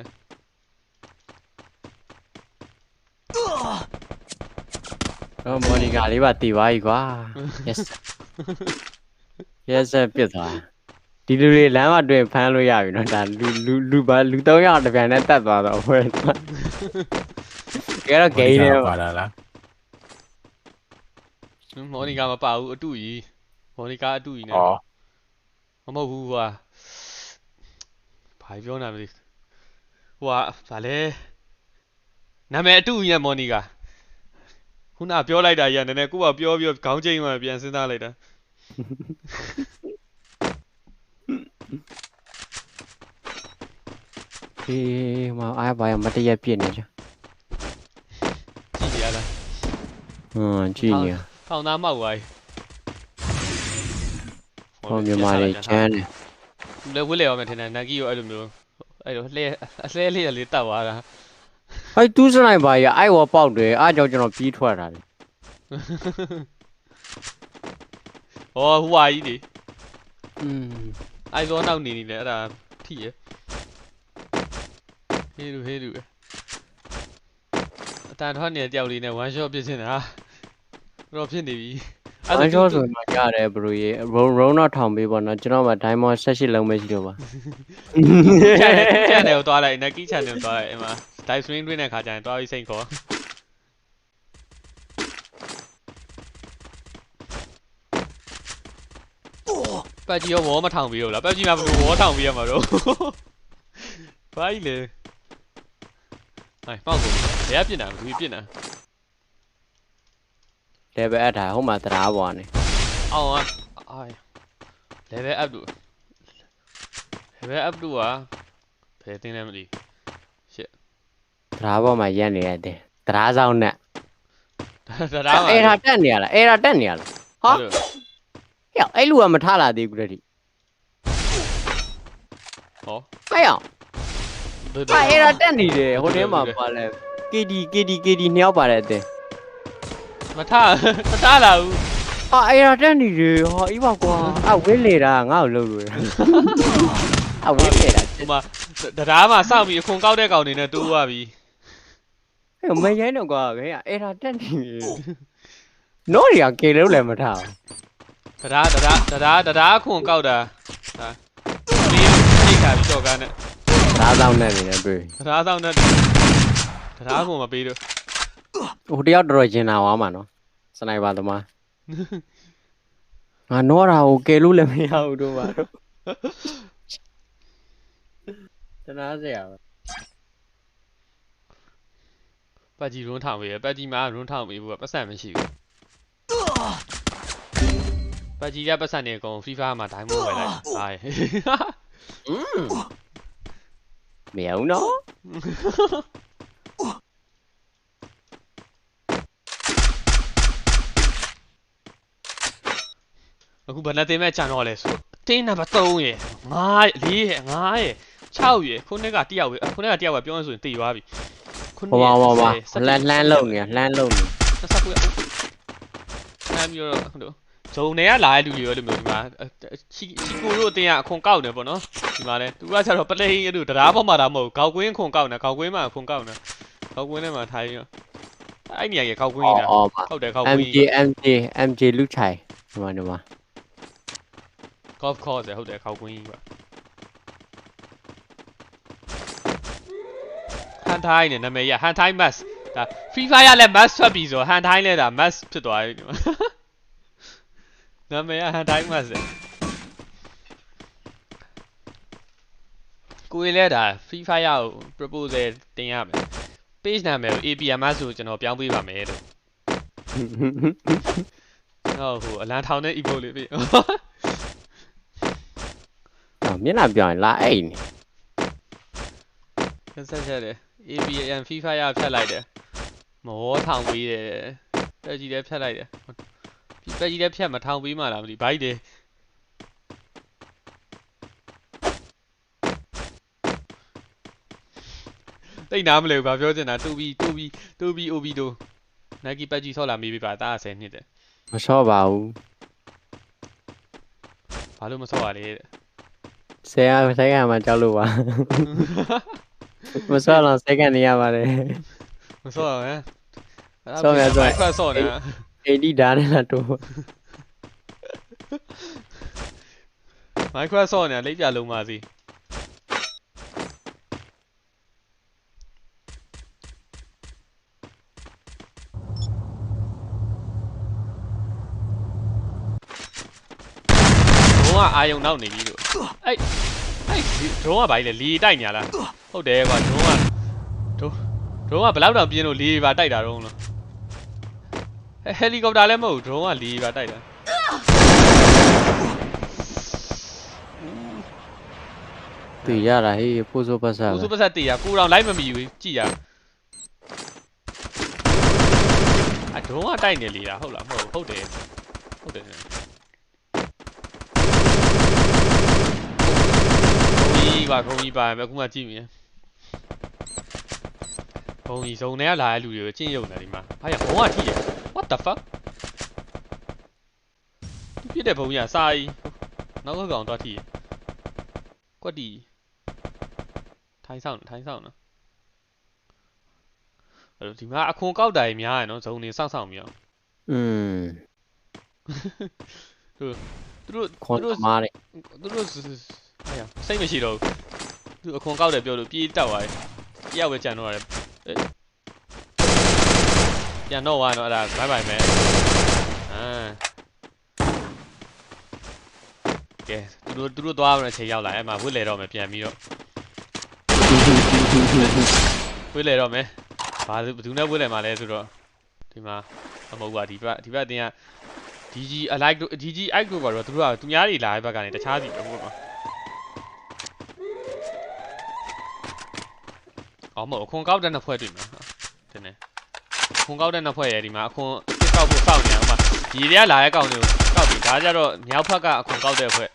တော့မော်နီကာလေးပါတည်ပါ E ကွာ yes yes ပြစ်သွားဒီလူတွေလမ်းမှာတွေ့ဖမ်းလို့ရပြီနော်ဒါလူ3ယောက်တစ်ပြန်နဲ့တက်သွားတော့ဘယ်တော့ကြတော့ဂိမ်းနေပါ ပါလား မော်နီကာမပါဘူးအတူကြီးမော်နီကာအတူကြီးနဲ့ ဩ မဟုတ်ဘူးကွာဘာပြောနေမလဲဟိုကဗာလဲနာမည်အတူကြီးနဲ့မော်နီကာခုနပြောလိုက်တာကြီးကနည်းနည်းကိုကပြောပြီးခေါင်းချိန်မှပြန်စဉ်းစားလိုက်တာ အေးမအားပါရမတရက်ပြစ်နေကြ ကြည့်ရလား ကြည့်နေ ထောင်သားမောက်သွားပြီ ဟောမြန်မာလေးချမ်းတယ် လဲဝစ်လေရောမယ်ထင်တယ်နက်ကီရောအဲ့လိုမျိုးအဲ့လိုလှဲလေးလေးတက်သွားတာ ဟိုတူးစနိုင်ပါရအိုက်ဝပေါက်တယ်အားကြောင့်ကျွန်တော်ပြီးထွက်တာလေ ဟောဟိုဟာကြီးလေ Ừ. အိုက်သောနောက်နေနေလေအဲ့ဒါထိရဟေးလူအတန်ထွက်နေတဲ့တယောက်လေးနဲ့ one shot ပြစ်နေတာတော့ဖြစ်နေပြီ အန်ချောဆိုမှရတယ်ဘရိုရေရုံတော့ထောင်ပေးပါနော်ကျွန်တော်မှ diamond 18လုံးပဲရှိတော့ပါ channel ကိုသွားလိုက် Naki channel ကိုသွားလိုက်အဲ့မှာ dive swing တွင်းတဲ့ခါကျရင်သွားပြီးစိတ်ခေါ်ပတ်ကြီးရောဝေါ်မထောင်ပြီးတော့လားပတ်ကြီးမှာဘယ်လိုဝေါ်ထောင်ပြီးရမှာတော့ဘာကြီးလဲဟိုင်ပေါက်ကုန်ဘယ်ကပြစ်နေတာဘူးပြစ်နေတာ level အပ်တာဟိုမှာတရားပေါ်နေ အောင်အိုင် level up လို့ level up လို့อ่ะဘယ်တင်းလဲမသိ တရားပေါ်မှာရက်နေရတယ်တရားဆောင်နဲ့ ဒါမှ အဲ့ဒါတက်နေရလားအဲ့ဒါတက်နေရလားဟာဟဲ့အဲ့လူကမထလာသေးဘူးတည်း ဟော ဟဲ့အောင်အဲ့ဒါတက်နေတယ်ဟိုထဲမှာပါလဲ KD နှစ်ယောက်ပါတဲ့အတင်း မထလာဘူး ဟာအဲ့ဒါတက်နေတယ်ဟာအေးပါကွာအဝင်းလေတာငါ့ကိုလှုပ်လို့အဝင်းလေတာ ဟိုမှာတရားမှာစောင့်ပြီးအခွန်ကောက်တဲ့ကောင်တွေနဲ့တိုးသွားပြီ ဟဲ့မရိုင်းတော့ကွာခင်ဗျအဲ့ဒါတက်နေတယ်နို့ရီကကေလို့လည်းမထဘူး တရားအခွန်ကောက်တာဟာဒီထိတ်ခါပြီးတော့ကန်းနဲ့ တရားဆောင်နဲ့နေတယ်တွေ့ တရားဆောင်နဲ့တရားအခွန်မပေးတော့ ဟိုတယောက်တော်တော်ကျင်လာသွားမှာနော်စနိုက်ပါသမားငါနောတာကိုကေလို့လည်းမရဘူးတို့ပါတော့တနာစရာပဲ ပတ်ကြီးရုံးထောင်ပေးရပတ်ကြီးမှာရုံးထောင်ပေးဖို့ကပတ်စံမရှိဘူးပတ်ကြီးကပတ်စံနေအကုန် FIFA မှာ diamond ဝယ်လိုက်ဟာမရဘူးနော် အခုဘယ်နဲ့တင်မဲ့ချန်တော့လဲဆိုတင်းနံပါတ်3ရယ်5 4ရယ်5ရယ်6ရယ်ခုနှစ်ကတယောက်ပဲခုနှစ်ကတယောက်ပဲပြောရဆိုရင်တည်သွားပြီခုနှစ် ဟောလှမ်းလုံနေလှမ်းလုံနေ 29ရက်အဲ့မျိုးတော့ဇုံတွေကလာတဲ့လူတွေရောလို့မျိုးဒီမှာချီကိုတို့အတင်းကအခွန်ကောက်နေပေါ့နော်ဒီမှာလဲသူကကျတော့ပလိန်အဲ့လိုတရားပေါ်မှာဒါမဟုတ်ခေါက်ကွင်းခွန်ကောက်နေခေါက်ကွင်းမှာခွန်ကောက်နေခေါက်ကွင်းထဲမှာထိုင်ရောအဲ့နေရာကြီးခေါက်ကွင်းနေတာဟုတ်တယ်ခေါက်ကွင်း MJ လူချိုင်ဒီမှာ golf course ဟုတ်တယ်ခေါက်ကွင်းကြီးပါဟန်ထိုင်းနဲ့နာမည်ရဟန်ထိုင်း mass ဒါ free fire လည်း mass ထွက်ပြီဆိုဟန်ထိုင်းလည်းဒါ mass ဖြစ်သွားပြီနာမည်ရဟန်ထိုင်း mass ကိုယ်လည်းဒါ Free Fire ကို proposal တင်ရမယ် page နာမည်ကို APM ဆိုကျွန်တော်ပြောင်းပေးပါမယ်လို့ကျွန်တော်ဟိုအလံထောင်တဲ့ emote လေးပေး မျက်နှာပြောင်းလာအိတ်နေ ဆက်ချက်တယ် APM Free Fire ဖြတ်လိုက်တယ်မောထောင်ပေးတယ်တက်ကြီးလည်းဖြတ်လိုက်တယ်တက်ကြီးလည်းဖြတ်မထောင်ပေးမှလားမသိဘိုက်တယ်တိတ်နားမလဲဘူးဘာပြောချင်တာတူဘီ OB တို့ Nike ပတ်ကြီးဆော့လာမေးပေးပါတာ10နှစ်တယ် မစောပါဘူး ဘာလို့မဆော့ရလဲတဲ့ ဆယ်ကဆိုင်ကမှကြောက်လို့ပါမစောတော့စက္ကန့်နေရပါတယ် မဆော့ရဟမ် ဆော့ရဆော့ ခွတ်ဆော့နေတာ အေဒီဒါနဲ့လာတော့ မိုက်ခွတ်ဆော့နေတာလိပ်ပြလုံးပါစီအာယုံနောက်နေပြီလို့အဲ့ဒရုန်းကဘာလဲလီတိုက်ညာလားဟုတ်တယ်ကွာဒရုန်းကဘယ်လောက်တောင်ပြင်းလို့လီပါတိုက်တာတော့လို့ဟယ်လီကော်ပတာလည်းမဟုတ်ဒရုန်းကလီပါတိုက်တာတွေ့ရတာဟေးပိုးစိုးပတ်စား ကိုစုပတ်ဆက်တေးရကိုတော်လိုက်မမီဘူးကြည်ရအဒရုန်းကတိုက်နေလေလားဟုတ်လားမဟုတ်တယ်ပါခုံကြီးပါမယ်အခုမှကြည့်မြင်ခုံကြီးစုံနေရလာတဲ့လူတွေကိုချင်းယုံနေဒီမှာဟာရဘုံကထိတယ် what the fuck သူပြတဲ့ဘုံကြီးကစာကြီးနောက်ကကောင်တော့ထိတယ်ကွက်တီထိုင်းဆောင်နော်အဲ့လိုဒီမှာအခွန်ကောက်တာကြီးများရနော်ဇုံနေစောင့်ပြီးတော့သူတို့ခွန်မားတယ် သူတို့ဟာစိတ်မရှိတော့ဘူးသူအခွန်ကောက်တယ်ပြောလို့ပြေးတောက်သွားတယ်တယောက်ပဲကြံတော့ရတယ်ပြန်တော့သွားတော့အဲ့ဒါဘိုင်ဘိုင်ပဲကဲသူတို့သွားရတဲ့အချိန်ရောက်လာအဲ့မှာဝှစ်လေတော့မယ်ပြန်ပြီးတော့ဝှစ်လေတော့မယ်ဘာဘယ်သူနဲ့ဝှစ်လေမှာလဲဆိုတော့ဒီမှာမဟုတ်ပါဒီဘက်အတင်းက DG alike တို့ DG ike တို့ပါတော့သူတို့ကသူများတွေလာတဲ့ဘက်ကနေတခြားစီပဲဟုတ်ပါအော်မဟုတ်အခွန်ကောက်တဲ့နှစ်ဖွဲ့တွေ့မှာတင်နေအခွန်ကောက်တဲ့နှစ်ဖွဲ့ရဲ့ဒီမှာအခွန်တစ်ကောက်ဖို့စောင့်နေအောင်မှာဒီတွေကလာတဲ့ကောင်တွေကိုကောက်ပြီဒါကြတော့မြောက်ဘက်ကအခွန်ကောက်တဲ့ဖွဲ့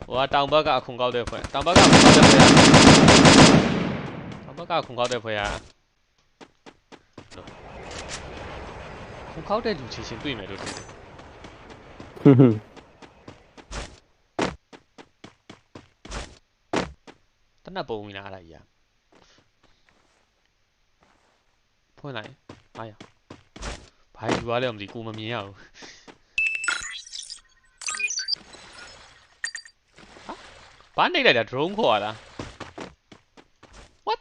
ဟိုကတောင်ဘက်ကအခွန်ကောက်တဲ့ဖွဲ့တောင်ဘက်ကအခွန်ကောက်တဲ့ဖွဲ့တောင်ဘက်ကခွန်ကောက်တဲ့ဖွဲ့ခွန်ကောက်တဲ့လူချင်းတွေ့မယ်လို့ထင်တယ်တနပ်ပုံဝင်လာတာကြီးဖွင့်လိုက်အားရဘာယူရလဲမသိကိုမမြင်ရဘူးဘာနေလိုက်တာ drone ခေါ်ရတာ what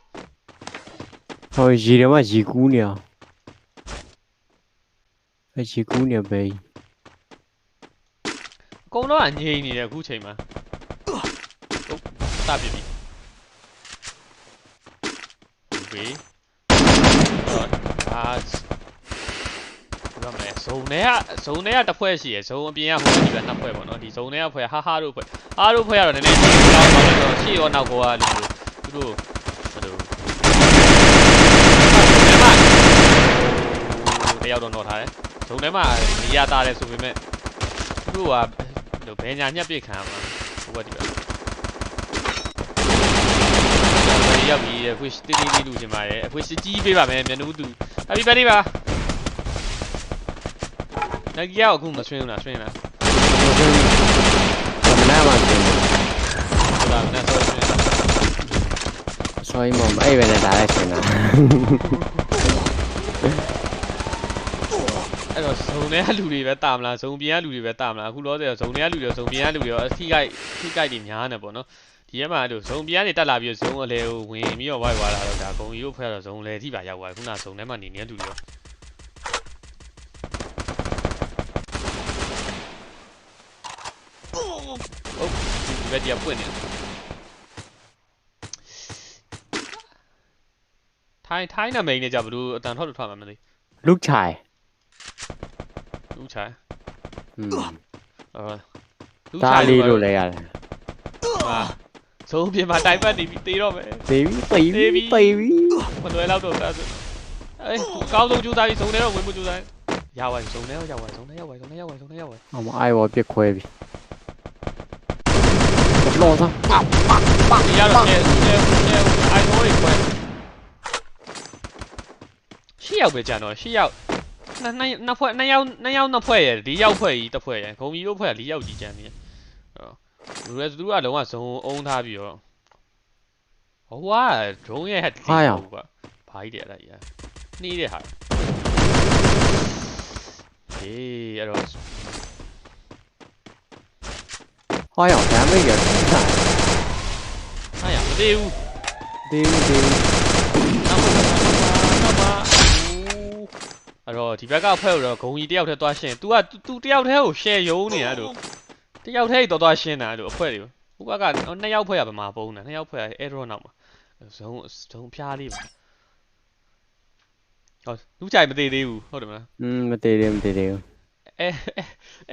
ဟိုရေထဲမှာရေကူးနေအောင်ရေကူးနေပဲ အကုန်လုံးကငြိမ်နေတယ်အခုချိန်မှာစပြပြီဝေးဘာလဲဇုံထဲကတစ်ဖွဲ့ရှိရယ်ဇုံအပြင်ကဟိုဒီကနှစ်ဖွဲ့ပေါ့နော်ဒီဇုံထဲကဖွဲ့ဟာတို့ဖွဲ့ကတော့နည်းနည်းကောင်းပါတော့ရှေ့ရောနောက်ကလို့သူတို့ဘယ်လိုတယောက်တော့တော့ထားတယ်ဇုံထဲမှာနေရာတာတယ်ဆိုပေမဲ့သူတို့ကဘယ်ညာညက်ပြစ်ခံရမှာဟိုဘက်ဒီပဲရောက်ပြီးအဖွေးတေးလေးလူချင်ပါတယ်အဖွေးကြီးပေးပါမယ်မြန်နူးသူအဘိပါလေးပါနဂီယာအခုမဆွင်းဘူးလားဆွင်းလားမနာမှာဆွင်းဟုတ်လားမနာဆွင်းလားဆွင်းမအဲ့ပဲနဲ့ဒါလည်းဆွင်းတာအဲ့တော့ဇုံထဲကလူတွေပဲတာမလားဇုံပြင်ကလူတွေပဲတာမလားအခုလောဆယ်ဇုံထဲကလူတွေဇုံပြင်ကလူတွေရောထိခိုက်တွေများနေပေါ့နော်ဒီထဲမှာအဲ့လိုဇုံပြင်ကနေတက်လာပြီးဇုံအလဲကိုဝင်ပြီးတော့ဝိုက်သွားတာတော့ဒါဂုံကြီးတို့ဖွဲ့တော့ဇုံလဲထိပါရောက်သွားခုနဇုံထဲမှာနေနေတဲ့လူတွေရောဟုတ်ဒီဘက်ကြီးပွင့်နေ ထိုင်းနာမည်နဲ့ကြဘလို့အတန်ထွက်လို့ထွက်မှာမသိ ลูกชาย လူချာ อืม လူ ตาลีလို့လည်းရတယ် ဟာသုံးပြမှာတိုင်ပတ်နေပြီတေးတော့မယ် သေပြီသေပြီသေပြီ မလွယ်တော့တော့အဲ့အကောင်းဆုံးကြိုးစားပြီးစုံနေတော့ဝင်ဖို့ကြိုးစားရပါစုံနေရောက်ပါစုံနေရောက်ပါ เอามาไอ้วอပြစ်ခွဲပြီလောစား ဒီရတော့အိုင်နိုးတွေခွဲရှစ်ယောက်ပဲကြာတော့ရှစ်ယောက်နှစ်ဖွဲ့နှစ်ယောက်နှစ်ဖွဲ့ရယ်ဒီရောက်ဖွဲ့ကြီးတစ်ဖွဲ့ရယ်ဂုံကြီးတို့ဖွဲ့က၄ယောက်ကြီးကျန်နေတယ်လူရဲသူတို့ကလုံးဝဇုံအုံးထားပြီးတော့ဟိုကဒရုန်းရဲ့ဟက်ကွာဘာကြီးတယ်အဲ့ဒါကြီးနှီးတဲ့ဟာဟေးအဲ့တော့ ဟောရောက်ဒမ်းမိတ်ရထူးတာ အဲ့ရမသေးဘူး သေးသေး နောက်မှာအဲ့တော့ဒီဘက်ကဖွဲ့တော့ဂုံကြီးတယောက်တည်းသွားရှင်း तू က तू တယောက်တည်းကို share ယုံနေတာတို့တယောက်တည်းတော့ရှင်းတာတို့အဖွဲတွေဟိုဘက်ကနှစ်ယောက်ဖွဲ့ရပါမှာပုံတာနှစ်ယောက်ဖွဲ့ရ error နောက်မှာဇုံဖျားလေးပါဟောလူကြိုက်မသေးသေးဘူးဟုတ်တယ်မလား မသေးသေးဘူး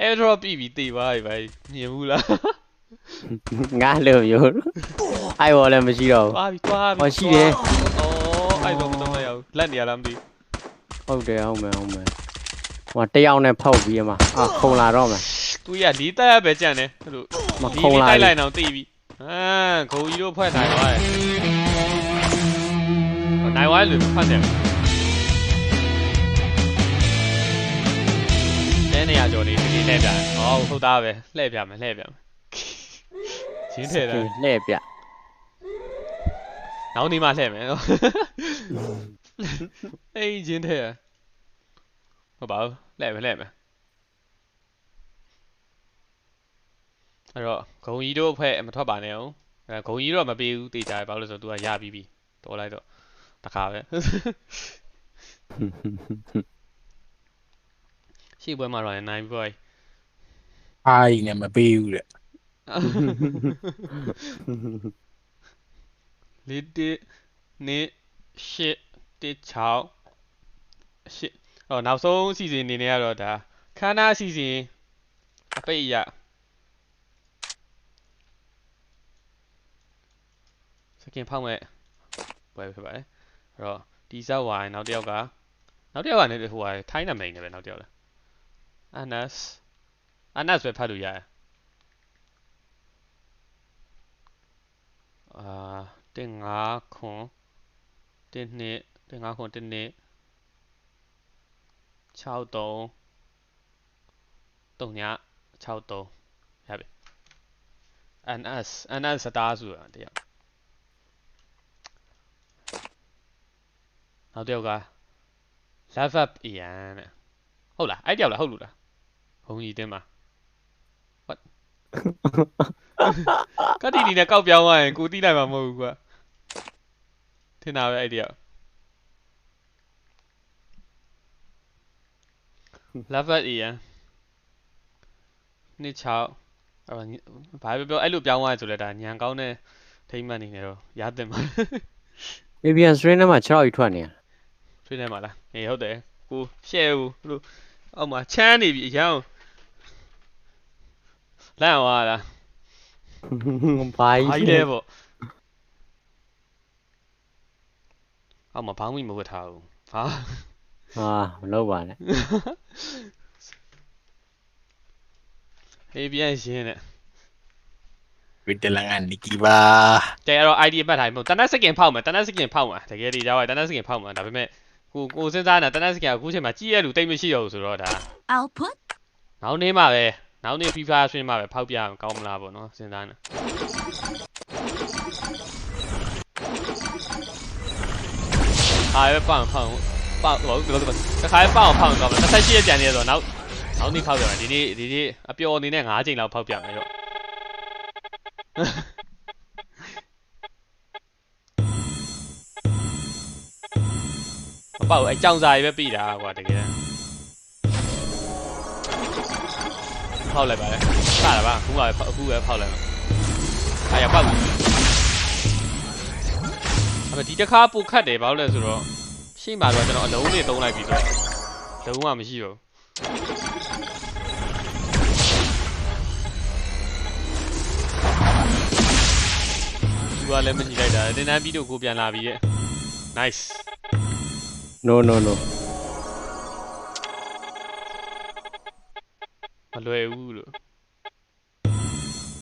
error ပြီးတေးပါပြီမြင်ဘူးလား ငါလို့မျိုးအိုင်ဝေါ်လည်းမရှိတော့ဘူး သွားပြီ ဟောရှိတယ် အဲ့တော့မတော့မရဘူးလက်နေရလားမသိ ဟုတ်တယ်ဟုတ်မယ်ဟိုတယောက်နဲ့ဖောက်ပြီးအမခုံလာတော့မယ် သူရလီတက်ပဲကြံတယ်အဲ့လို မခုံလာ တိုက်လိုက်အောင်တေးပြီဂုံကြီးတို့ဖွဲ့နိုင်သွားတယ်နိုင်သွားလို့ဖတ်တယ်တဲနေရကြော်နေဒီနေ့ပြန်ဟောဟုတ်သားပဲလှည့်ပြမယ်ရှင်းထည့်တယ် လှည့်ပြ နောက်နေမှလှည့်မယ်အေးရှင်းထည့်ဟုတ်ပါဘူးလှည့်မယ်အဲ့တော့ဂုံကြီးတို့အဖွဲ့မထွက်ပါနဲ့အောင်ဂုံကြီးတော့မပေးဘူးတေချာဘာလို့လဲဆိုတော့ तू ကရပြီးပြီတော်လိုက်တော့တခါပဲရှေ့ပွဲမှာတော့နိုင်ပွဲ အိုင်းနဲ့မပေးဘူးတဲ့ လေးတစ်နှစ်ရှစ်တစ်6ရှစ်ဟောနောက်ဆုံးစီစဉ်နေနေရတော့ဒါခန္ဓာစီစဉ်အပိတ်ရစကင်ဖောက်မဲ့ပွဲဖြစ်ပါတယ်အဲ့တော့ဒီဇက်ဝိုင်းနောက်တစ်ယောက်ကလည်းဟိုဟာထိုင်းနာမည်နဲ့ပဲနောက်တစ်ယောက်လားအနတ်ပဲဖတ်လို့ရတယ်တင်5ခွန်တင်နှစ်တင်5ခွန်တင်နှစ်6 3 3ည6 3ရပြီ NS စတားဆိုတာတရားနောက်တစ်ယောက်က love up အရန်တဲ့ဟုတ်လားအဲ့တယောက်လားဟုတ်လို့လားဘုံကြီးတင်းမှာ what ကတိဒီနဲ့ကောက်ပြောင်းသွားရင်ကိုတိလိုက်မှာမဟုတ်ဘူးကွာထင်တာပဲအဲ့တယောက် love up အရန်နှစ်6ဘာပဲပြောအဲ့လိုပြောင်းသွားဆိုလဲဒါညံကောင်းတဲ့ထိမ့်မှန်နေနေတော့ရတဲ့မှာ ABN strain နဲ့မှာ6ရောက်ထွက်နေရ ဆွေးနေမှာလားအေးဟုတ်တယ်ကိုရှဲဘူးဘလို့အောက်မှာချမ်းနေပြီအရန်လန့်သွားလား ဘာကြီး လဲပေါ့အောက်မှာဘောင်းမိမဝတ်ထားဘူးဟာ မလုပ်ပါနဲ့ အေးပြန်ရှင်းတယ် ဝီတလန်ကနေကီပါ တဲတော့ ID အမှတ်ထားမဟုတ်တနက်စကင်ဖောက်မှာတကယ်ဒီကြောက်ရတနက်စကင်ဖောက်မှာဒါပေမဲ့ကိုစဉ်းစားနေတာတနက်စကင်ကအခုချိန်မှာကြည့်ရလူတိတ်မရှိတော့ဘူးဆိုတော့ဒါ Output. နောက်နေ့မှပဲနောက်နေ့ FIFA ဆွေးမှပဲဖောက်ပြအောင်ကောင်းမလားပေါ့နော်စဉ်းစားနေအားရပောင်းဟုတ်တခါပောင်းကောင်းတယ်28ရက်ပြန်နေဆိုတော့နောက်နေ့ဖောက်ပြမယ်ဒီနေ့အပျော်အနေနဲ့9ချိန်လောက်ဖောက်ပြမယ်တော့ပေါ့အကြောင်စာကြီးပဲပြီးတာကွာတကယ်ဖောက်လိုက်ပါလေစတာပါအခုပဲဖောက်လိုက်ပါအားရပေါ့ အဲ့ဒီတစ်ခါပိုခတ်တယ်ဘာလို့လဲဆိုတော့ရှေ့မှာတော့ကျွန်တော်အလုံးလေးသုံးလိုက်ပြီဆိုတော့လုံးဝမရှိတော့ဒီကလည်းမကြည့်လိုက်တာတင်တန်းပြီးတော့ကိုပြန်လာပြီရဲ့ nice no မလွယ်ဘူးလို့